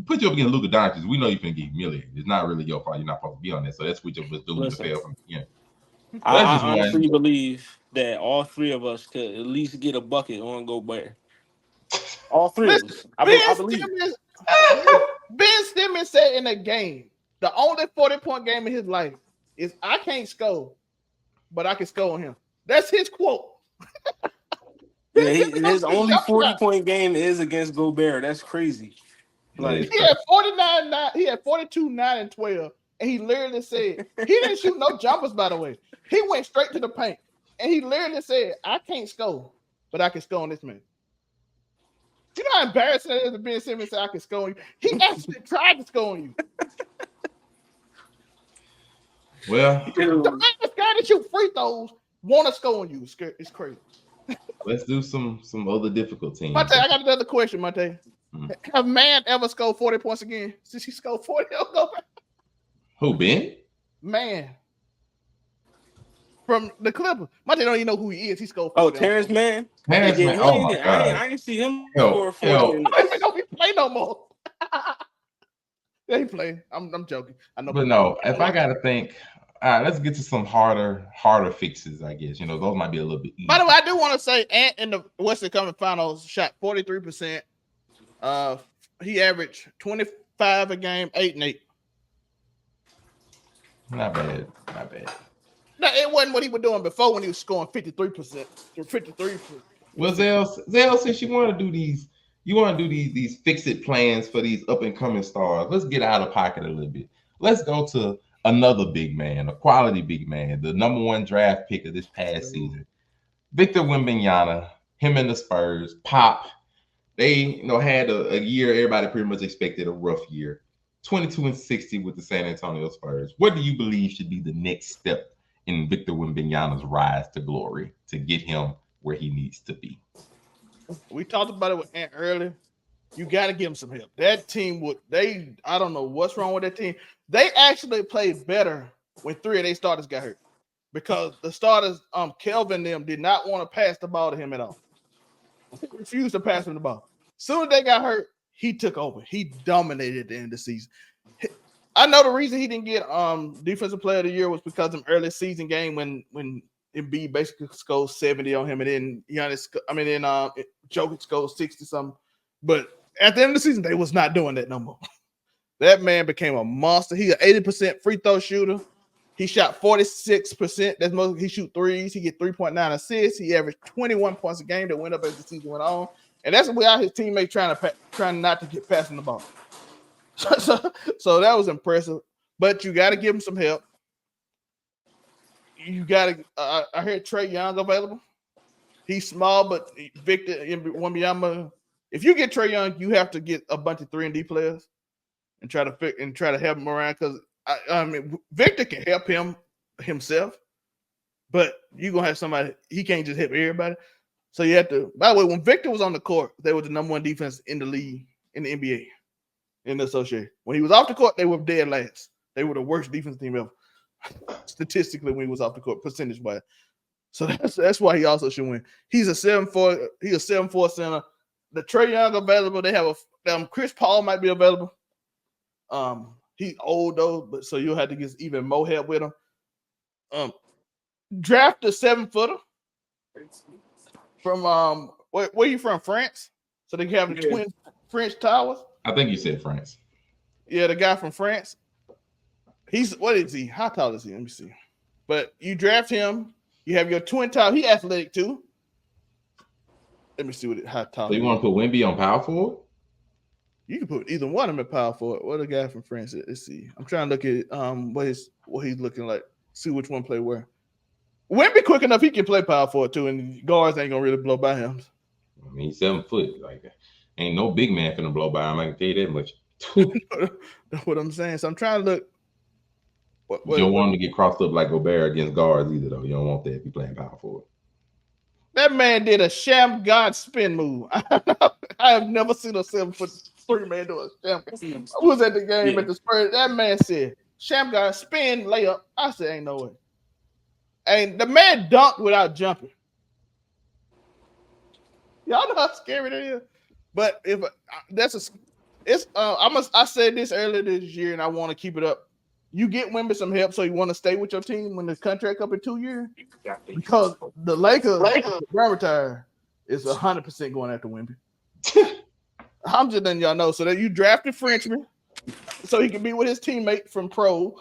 put you up against Luka Doncic. We know you can get humiliated. It's not really your fault. You're not supposed to be on that. So that's what you was doing to fail from the beginning. I honestly believe that all 3 of us could at least get a bucket on Gobert. All 3 of us. I believe. Ben Simmons said in a game, the only 40-point game in his life is I can't score, but I can score on him. That's his quote. Yeah, his only 40-point game is against Gobert. That's crazy. Like, he had 49, he had 42, 9, and 12, and he literally said he didn't shoot no jumpers. By the way, he went straight to the paint, and he literally said, "I can't score, but I can score on this man." You know how embarrassing it is to Ben Simmons say I can score on you. He actually tried to score on you. Well, the man guy that shoot free throws want to score on you. It's crazy. Let's do some other difficult teams. Mate, I got another question, Mate. Have Man ever scored 40 points again since he scored 40? Who, Ben? Man. From the Clippers. Mate don't even know who he is. He scored 40. Oh, Terrence Mann? Terrence Mann. Oh, my God. I ain't see him score 40. I don't even know if he play no more. Yeah, he play. I'm joking. I know. But no, if I got to think, all right, let's get to some harder fixes, I guess. Those might be a little bit easier. By the way, I do want to say Ant in the Western Conference Finals shot 43%. He averaged 25 a game, 8 and 8. Not bad. Not bad. No, it wasn't what he was doing before when he was scoring 53% or 53%. Well, Zell, since you want to do these, these fix it plans for these up and coming stars. Let's get out of pocket a little bit. Let's go to another big man, a quality big man, the number one draft pick of this past season, Victor Wembanyama. Him and the Spurs, Pop. They had a year everybody pretty much expected, a rough year. 22-60 with the San Antonio Spurs. What do you believe should be the next step in Victor Wembanyama's rise to glory to get him where he needs to be? We talked about it with Ant earlier. You got to give him some help. That team I don't know what's wrong with that team. They actually played better when 3 of their starters got hurt because the starters, Kelvin, them did not want to pass the ball to him at all. He refused to pass him the ball. As soon as they got hurt, he took over. He dominated at the end of the season. I know the reason he didn't get defensive player of the year was because of the early season game when Embiid basically scored 70 on him, and then Jokic scored 60 something. But at the end of the season, they was not doing that no more. That man became a monster. He's an 80% free throw shooter. He shot 46%. That's most. He shoot threes. He get 3.9 assists. He averaged 21 points a game that went up as the season went on. And that's without his teammates trying not to get passing the ball. So that was impressive. But you got to give him some help. You got to. I heard Trae Young available. He's small, but Victor Wembanyama. If you get Trae Young, you have to get a bunch of 3-and-D players and try to help him around because I mean Victor can help himself, but you're gonna have somebody. He can't just help everybody. So you have to. By the way, when Victor was on the court, they were the number one defense in the league, in the NBA, in the association. When he was off the court, they were dead last. They were the worst defense team ever, statistically, when he was off the court, percentage-wise. So that's why he also should win. He's a 7'4". He's a 7'4" center. The Trae Young available. They have Chris Paul might be available. He's old though, but so you'll have to get even more help with him. Draft a 7-footer from where you from? France? So they have the twin French towers. I think you said France. Yeah, the guy from France. What is he? How tall is he? Let me see. But you draft him. You have your twin tower. He athletic too. Let me see how tall. So you want to put Wemby on power forward? You can put either one of them at power forward. What the guy from France? Let's see. I'm trying to look at what he's looking like. See which one play where. Wemby quick enough, he can play power forward too, and guards ain't gonna really blow by him. I mean, he's 7 foot. Like, ain't no big man finna blow by him. I can tell you that much. That's what I'm saying. So I'm trying to look. You don't want him to get crossed up like Gobert against guards either, though. You don't want that if you're playing power forward. That man did a sham god spin move. I have never seen a 7'3" man do a sham. I was at the game at the Spurs. That man said, "Sham god spin layup." I said, "Ain't no way." And the man dunked without jumping. Y'all know how scary that is. But if I said this earlier this year, and I want to keep it up. You get Wemby some help, so you want to stay with your team when the contract up in 2 years, because the Lakers retire is 100% going after Wemby. I'm just letting y'all know, so that you drafted Frenchman, so he can be with his teammate from Pro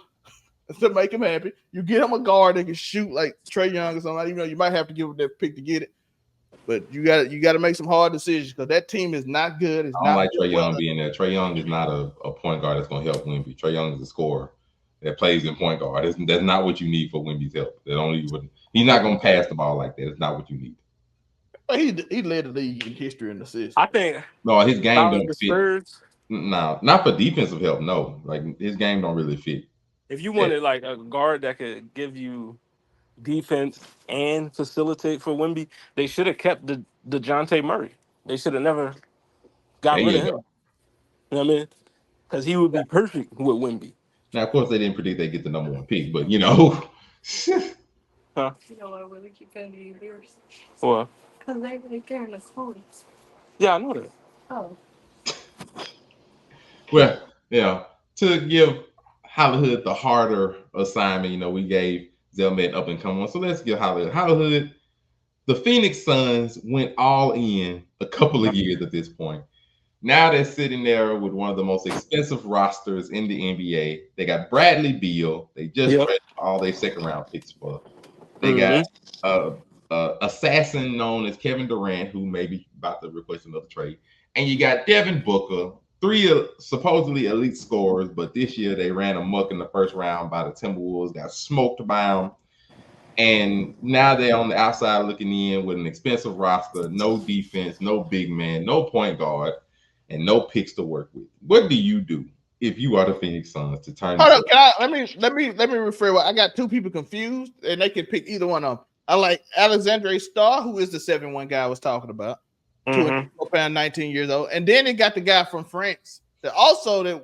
to make him happy. You get him a guard that can shoot like Trae Young or something. Even though you might have to give him that pick to get it, but you got to make some hard decisions because that team is not good. It's I don't like Trae Young being there. Trae Young is not a point guard that's going to help Wemby. Trae Young is a scorer that plays in point guard. That's not what you need for Wemby's help. He's not going to pass the ball like that. It's not what you need. He led the league in history in assists. I think his game don't fit. Spurs, no, not for defensive help. No, like his game don't really fit. If you wanted like a guard that could give you defense and facilitate for Wemby, they should have kept the DeJounte Murray. They should have never got rid of him. You know what I mean? Because he would be perfect with Wemby. Now, of course, they didn't predict they get the number one pick, but you know. Huh? You know what really keep going to your ears? What? Because they really care in the clothes. Yeah, I know that. Oh. Well, yeah. To give Hollywood the harder assignment, we gave Zelman up and come on. So let's give Hollywood. Hollywood, the Phoenix Suns went all in a couple of years at this point. Now they're sitting there with one of the most expensive rosters in the NBA. They got Bradley Beal. They just Yep. traded all their second round picks for. They got Mm-hmm. assassin known as Kevin Durant, who may be about to request another trade. And you got Devin Booker, three supposedly elite scorers, but this year they ran amok in the first round by the Timberwolves, got smoked by them. And now they're on the outside looking in with an expensive roster, no defense, no big man, no point guard, and no picks to work with. What do you do if you are the Phoenix Suns to turn Hold this on, let me refer. I got two people confused, and they can pick either one of them. I like Alexandre Starr, who is the 7-1 guy I was talking about, Mm-hmm. 200 19 years old, and then they got the guy from France that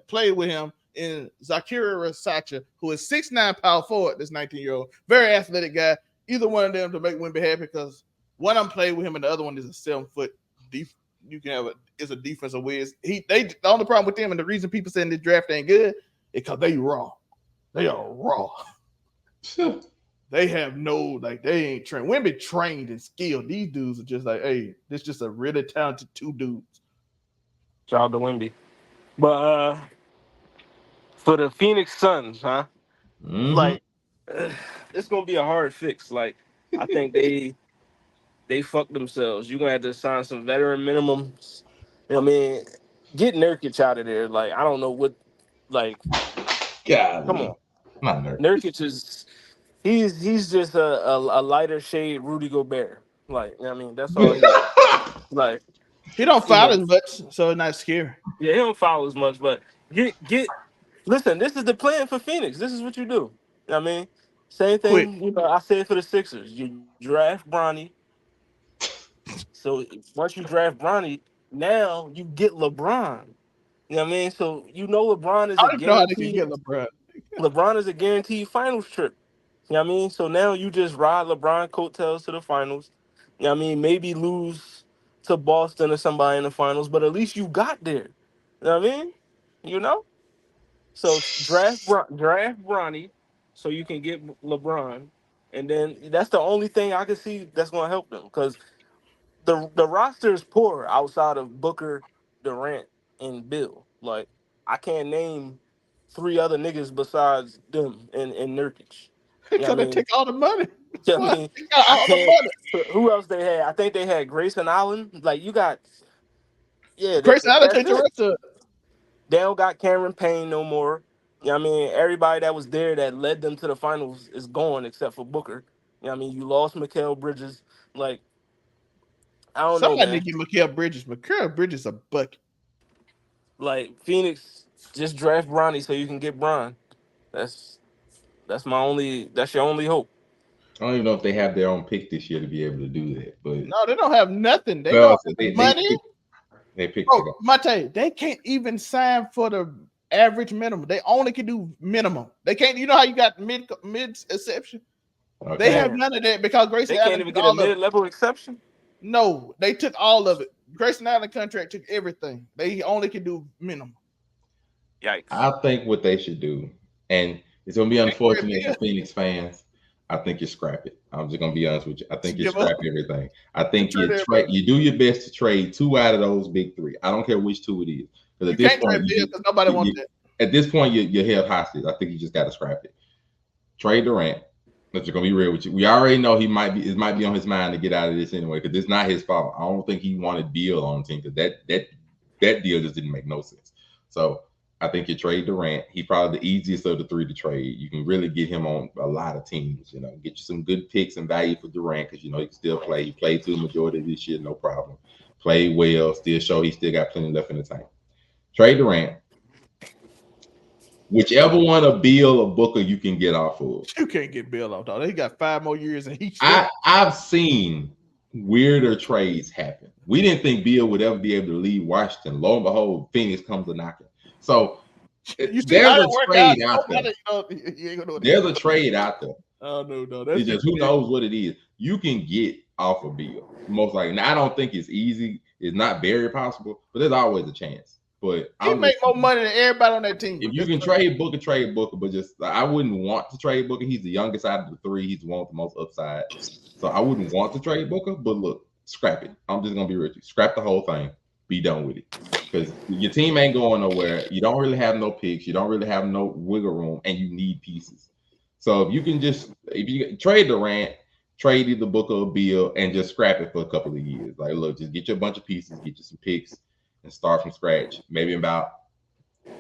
played with him in Zakira Rasacha, who is 6'9" power forward. This 19-year-old, very athletic guy. Either one of them to make Wimby happy because one of them played with him, and the other one is a 7-foot deep. You can have is a defensive whiz. The only problem with them, and the reason people saying this draft ain't good, is because they raw. They are raw. They have they ain't trained. Wimby trained and skilled. These dudes are just like, hey, this just a really talented two dudes. Shout out to Wimby. But for the Phoenix Suns, huh? Mm-hmm. Like, it's gonna be a hard fix. Like, I think they fucked themselves. You're gonna have to sign some veteran minimums. You know what I mean? Get Nurkic out of there. Like, I don't know what. Like, come Golly. on, Not nerd. Nurkic is he's just a lighter shade Rudy Gobert. Like, you know what I mean, that's all he is. Like, He don't you foul know, as much, so it's not scary. yeah, he don't foul as much, but get. Listen, this is the plan for Phoenix. This is what you do. You know what I mean? Same Quick. thing, I said for the Sixers. You draft Bronny. So once you draft Bronny, now you get LeBron. You know what I mean? So LeBron is I a don't even know how they can guaranteed get LeBron. LeBron is a guaranteed finals trip. You know what I mean? So now you just ride LeBron coattails to the finals. You know what I mean? Maybe lose to Boston or somebody in the finals, but at least you got there. You know what I mean? You know? So draft Bronny so you can get LeBron. And then that's the only thing I can see that's gonna help them. Because the roster is poor outside of Booker, Durant, and Bill. Like, I can't name three other niggas besides them and Nurkic. Yeah, I Because they mean, take all the money. I Fuck, mean, they got I all the can't. money. Who else they had? I think they had Grayson Allen. Like, you got, yeah, Grayson Allen that's take the it. rest of it. They don't got Cameron Payne no more. You know what I mean? Everybody that was there that led them to the finals is gone except for Booker. You know what I mean? You lost Mikal Bridges. Like, I don't know, Somebody need man. to get Mikal Bridges. Mikal Bridges a bucket. Like, Phoenix, just draft Bronny so you can get Bron. That's that's your only hope. I don't even know if they have their own pick this year to be able to do that. But No, they don't have nothing. They well, don't so have they money. picked Bro, it up. Mate, they can't even sign for the average minimum. They only can do minimum. They can't. You know how you got mid exception? Okay. They have Damn. none of that because Grayson They can't Allen even took get a all of it. mid-level exception. No, they took all of it. Grayson Allen contract took everything. They only can do minimum. Yikes. I think what they should do, and it's gonna be unfortunate for Phoenix fans. I think you scrap it. I'm just gonna be honest with you. I think you Give up. scrap everything. I think Trade you everybody. you do your best to trade two out of those big three. I don't care which two it is. Because You at this can't trade point, Bill because nobody wants that. at this point you're held hostage. I think you just got to scrap it. Trade Durant. Let's just gonna be real with you. We already know it might be on his mind to get out of this anyway because it's not his fault. I don't think he wanted Beal on the team because that deal just didn't make no sense. So I think you trade Durant. He's probably the easiest of the three to trade. You can really get him on a lot of teams. Get you some good picks and value for Durant because he can still play. He played through the majority of this year, no problem. Played well, still show he still got plenty left in the tank. Trade Durant. Whichever one of Beal or Booker you can get off of. You can't get Bill off, dog. He got 5 more years and he's I've seen weirder trades happen. We didn't think Beal would ever be able to leave Washington. Lo and behold, Phoenix comes to knocking. So there's a trade out there. There's a trade out there. Oh no, It's just who knows what it is. You can get off of Beal. Most likely. Now I don't think it's easy. It's not very possible, but there's always a chance. But he make more money than everybody on that team. If you can trade Booker, but just I wouldn't want to trade Booker. He's the youngest out of the three. He's the one with the most upside. So I wouldn't want to trade Booker, but look, scrap it. I'm just gonna be rich. Scrap the whole thing. be done with it. Because your team ain't going nowhere. You don't really have no picks. You don't really have no wiggle room, and you need pieces. So if you trade Durant, trade either Booker or Beal, and just scrap it for a couple of years. Like, look, just get you a bunch of pieces, get you some picks, and start from scratch. Maybe in about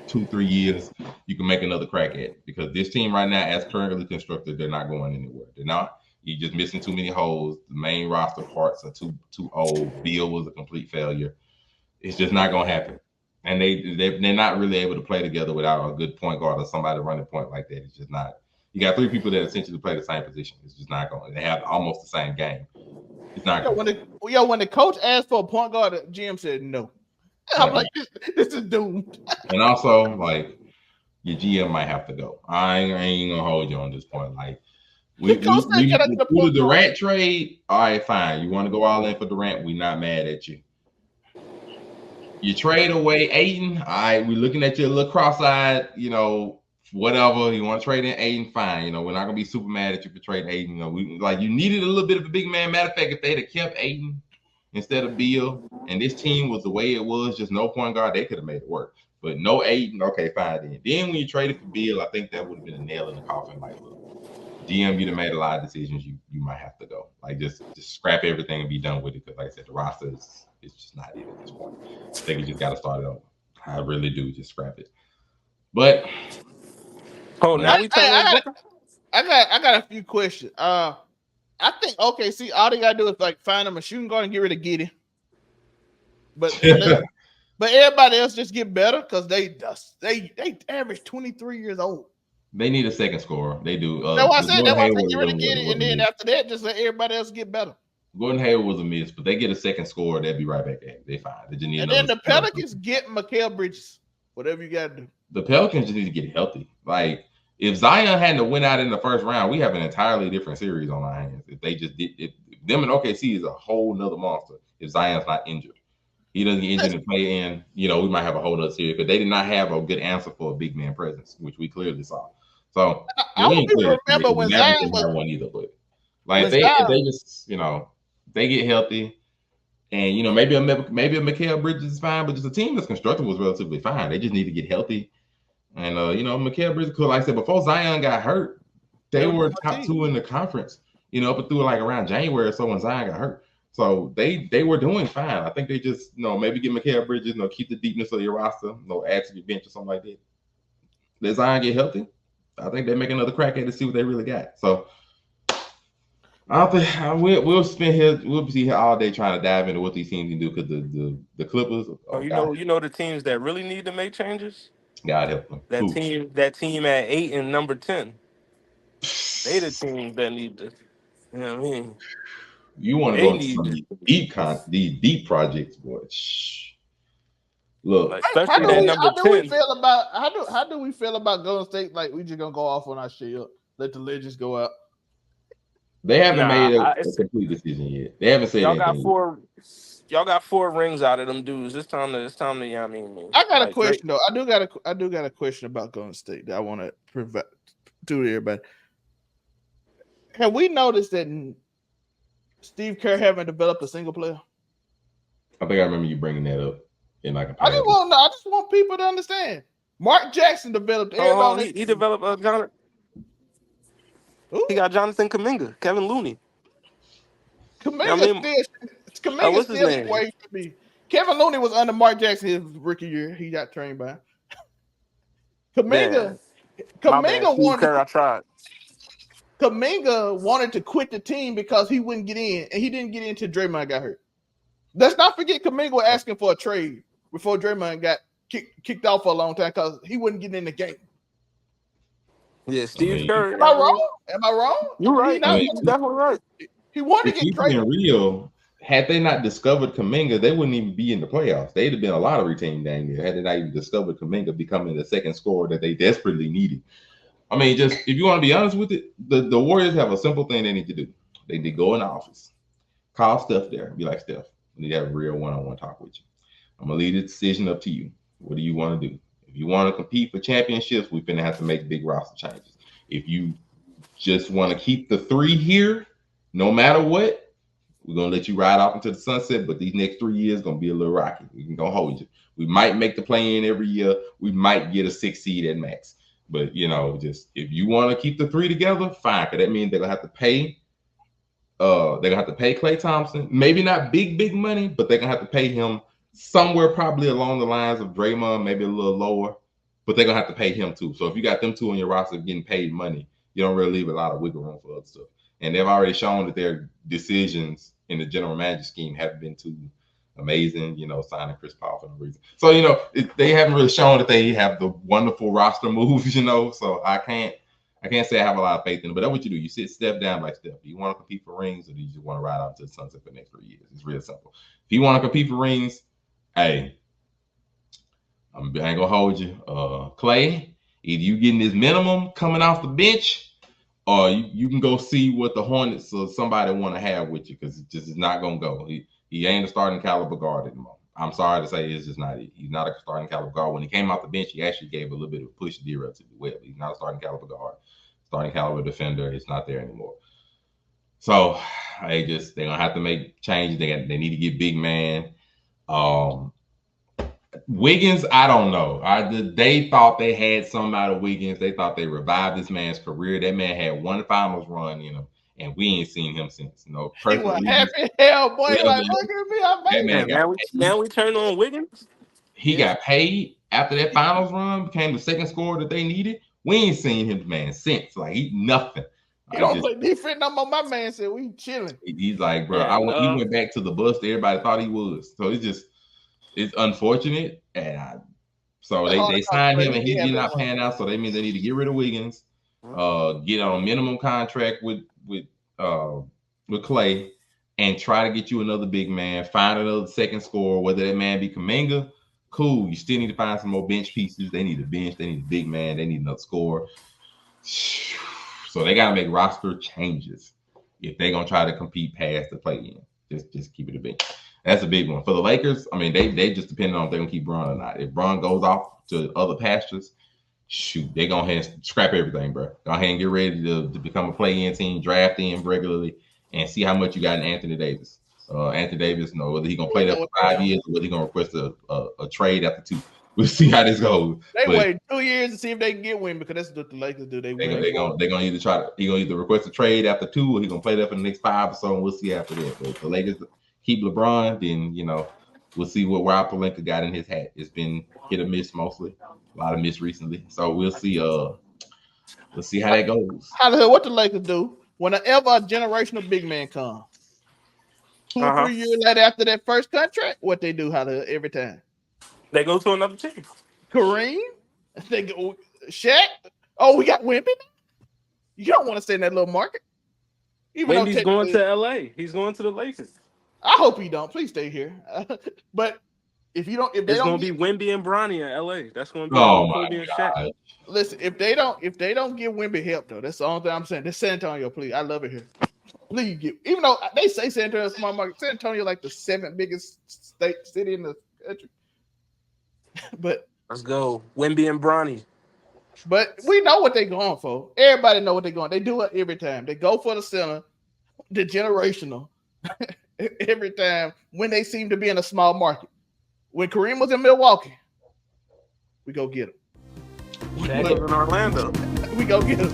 2-3 years, you can make another crack at it. Because this team right now, as currently constructed, they're not going anywhere. They're not. You're just missing too many holes. The main roster parts are too old. Beal was a complete failure. It's just not gonna happen. And they're not really able to play together without a good point guard or somebody running point like that. It's just not. You got three people that essentially play the same position. It's just not going. They have almost the same game. It's not. When the coach asked for a point guard, the GM said no. I'm like, this is doomed. And also, like, your GM might have to go. I ain't gonna hold you on this point. Like, we do the Durant trade. All right, fine. You want to go all in for Durant? We're not mad at you. You trade away Aiden. All right, we're looking at you a little cross-eyed, whatever. You want to trade in Aiden, fine. We're not gonna be super mad at you for trading Aiden. You needed a little bit of a big man. Matter of fact, if they'd have kept Aiden instead of Beal, and this team was the way it was, just no point guard, they could have made it work. But no Aiden, okay, fine then. Then when you traded for Beal, I think that would have been a nail in the coffin. Like, look, GM, you'd have made a lot of decisions. You might have to go. Like, just scrap everything and be done with it. Because, like I said, the roster is just not it at this point. I think you just got to start it over. I really do. Just scrap it. But now we I got a few questions. I think see, all they gotta do is like find them a shooting guard and get rid of Giddey. But everybody else just get better because they average 23 years old. They need a second scorer. They do. That's why I said get rid of Giddey, and then after that, just let everybody else get better. Gordon Hayward was a miss, but they get a second scorer, they'll be right back at it. They fine. They just need. And then the Pelicans get Mikal Bridges. Whatever you got to do. The Pelicans just need to get healthy. Like, if Zion hadn't went out in the first round, we have an entirely different series on our hands. If they just did, if them and OKC is a whole nother monster. If Zion's not injured, he doesn't get injured and play in. We might have a whole other series. But they did not have a good answer for a big man presence, which we clearly saw. So I don't even remember when Zion was one either. But like they just they get healthy. And maybe a Mikal Bridges is fine, but just a team that's constructed was relatively fine. They just need to get healthy. And Mikal Bridges, like I said, before Zion got hurt, they were top 2 in the conference. Up through like around January or so when Zion got hurt. So they were doing fine. I think they just maybe get Mikal Bridges, keep the deepness of your roster, add to your bench or something like that. Let Zion get healthy. I think they make another crack at it to see what they really got. So I don't think we'll spend here. We'll be here all day trying to dive into what these teams can do because the Clippers. You know the teams that really need to make changes. God help them. That team at 8 and number 10. They the teams that need to. You know what I mean? You want to go into these deep projects, boy. Shh. Look, especially how do we feel about Golden State? Like, we just gonna go off on our shield, let the legends go out. They haven't made a complete decision yet. They haven't said y'all anything. Y'all got 4 rings out of them dudes. It's time to. You know what I mean? I got a question though. I do got a question about Golden State that I want to provide to everybody. Have we noticed that Steve Kerr haven't developed a single player? I think I remember you bringing that up in like a. I just want people to understand. Mark Jackson developed. He developed Jonathan. He got Jonathan Kuminga, Kevin Looney. Kuminga still is where he should be. Kevin Looney was under Mark Jackson his rookie year. He got trained by Kuminga. Kuminga wanted to quit the team because he wouldn't get in, and he didn't get in until Draymond got hurt. Let's not forget Kuminga was asking for a trade before Draymond got kicked off for a long time because he wouldn't get in the game. Yeah, Steve Kerr. Am I wrong? You're right. You're definitely right. He wanted to get traded. Real. Had they not discovered Kuminga, they wouldn't even be in the playoffs. They'd have been a lottery team dang near had they not even discovered Kuminga becoming the second scorer that they desperately needed. I mean, just if you want to be honest with it, the Warriors have a simple thing they need to do. They need to go in the office, call Steph there, be like, Steph, we need to have a real one-on-one talk with you. I'm gonna leave the decision up to you. What do you want to do? If you want to compete for championships, we're gonna have to make big roster changes. If you just want to keep the 3 here, no matter what, We're gonna let you ride off into the sunset, but these next 3 years gonna be a little rocky. We can go hold you. We might make the play in every year. We might get a 6 seed at max. But just if you want to keep the 3 together, fine. Because that means they're gonna have to pay. They're gonna have to pay Klay Thompson. Maybe not big money, but they're gonna have to pay him somewhere probably along the lines of Draymond, maybe a little lower. But they're gonna have to pay him too. So if you got them two on your roster getting paid money, you don't really leave a lot of wiggle room for other stuff. And they've already shown that their decisions in the general manager scheme haven't been too amazing, signing Chris Paul for no reason. So, they haven't really shown that they have the wonderful roster moves, So I can't say I have a lot of faith in it. But that's what you do. You sit step down by step. Do you want to compete for rings, or do you just want to ride out to the sunset for the next 3 years? It's real simple. If you want to compete for rings, hey, I ain't gonna hold you. Klay, either you getting this minimum coming off the bench, or you can go see what the Hornets or somebody want to have with you, because it just is not gonna go. He ain't a starting caliber guard anymore. I'm sorry to say, it's just not it. He's not a starting caliber guard. When he came off the bench, he actually gave a little bit of a push to relatively well. He's not a starting caliber guard, starting caliber defender. It's not there anymore. So they're gonna have to make changes. They need to get big man. Wiggins, I don't know. They thought they had something out of Wiggins. They thought they revived this man's career. That man had one finals run in him, and we ain't seen him since. He was happy hell, boy. Yeah, like, look at me, I made it. Now we turn on Wiggins. He got paid after that finals run, became the second scorer that they needed. We ain't seen him, man, since. Like, he nothing. He don't play defense no more. My man said we chilling. He's like, bro, he went back to the bus that everybody thought he was. So it's unfortunate. And so they signed him, and he did not pan out. So they mean they need to get rid of Wiggins, get on a minimum contract with Klay, and try to get you another big man. Find another second scorer, whether that man be Kuminga. Cool. You still need to find some more bench pieces. They need a bench. They need a big man. They need another scorer. So they got to make roster changes if they're gonna try to compete past the play-in. Just keep it a bench. That's a big one for the Lakers. I mean, they just depend on if they're gonna keep Bron or not. If Bron goes off to other pastures, shoot, they go ahead and scrap everything, bro. Go ahead and get ready to become a play-in team, draft in regularly, and see how much you got in Anthony Davis. Anthony Davis, whether he's gonna play that for 5 years or whether he's gonna request a trade after 2. We'll see how this goes. They wait 2 years to see if they can get win, because that's what the Lakers do. They're gonna either request a trade after 2, or he's gonna play that for the next 5 or so, and we'll see after that. But if the Lakers keep LeBron, then we'll see what Rob Pelinka got in his hat. It's been hit or miss mostly, a lot of miss recently. So we'll see. We'll see how that goes. What the Lakers do whenever a generational big man comes, 2 or 3 years later after that first contract, what they do? Every time they go to another team. Kareem, they go Shaq. Oh, we got Wemby. You don't want to stay in that little market. Wemby's going to LA. He's going to the Lakers. I hope he don't. Please stay here. But if they don't, it's going to be Wemby and Bronny in LA. That's going to be Kobe and Shaq. Listen, if they don't give Wemby help though, that's the only thing I'm saying. This San Antonio, please. I love it here. Please even though they say San Antonio is a small market, San Antonio like the 7th biggest city in the country. But let's go, Wemby and Bronny. But we know what they're going for. Everybody know what they're going. They do it every time. They go for the center, the generational. Every time when they seem to be in a small market. When Kareem was in Milwaukee, we go get him. Shaq was in Orlando. We go get him.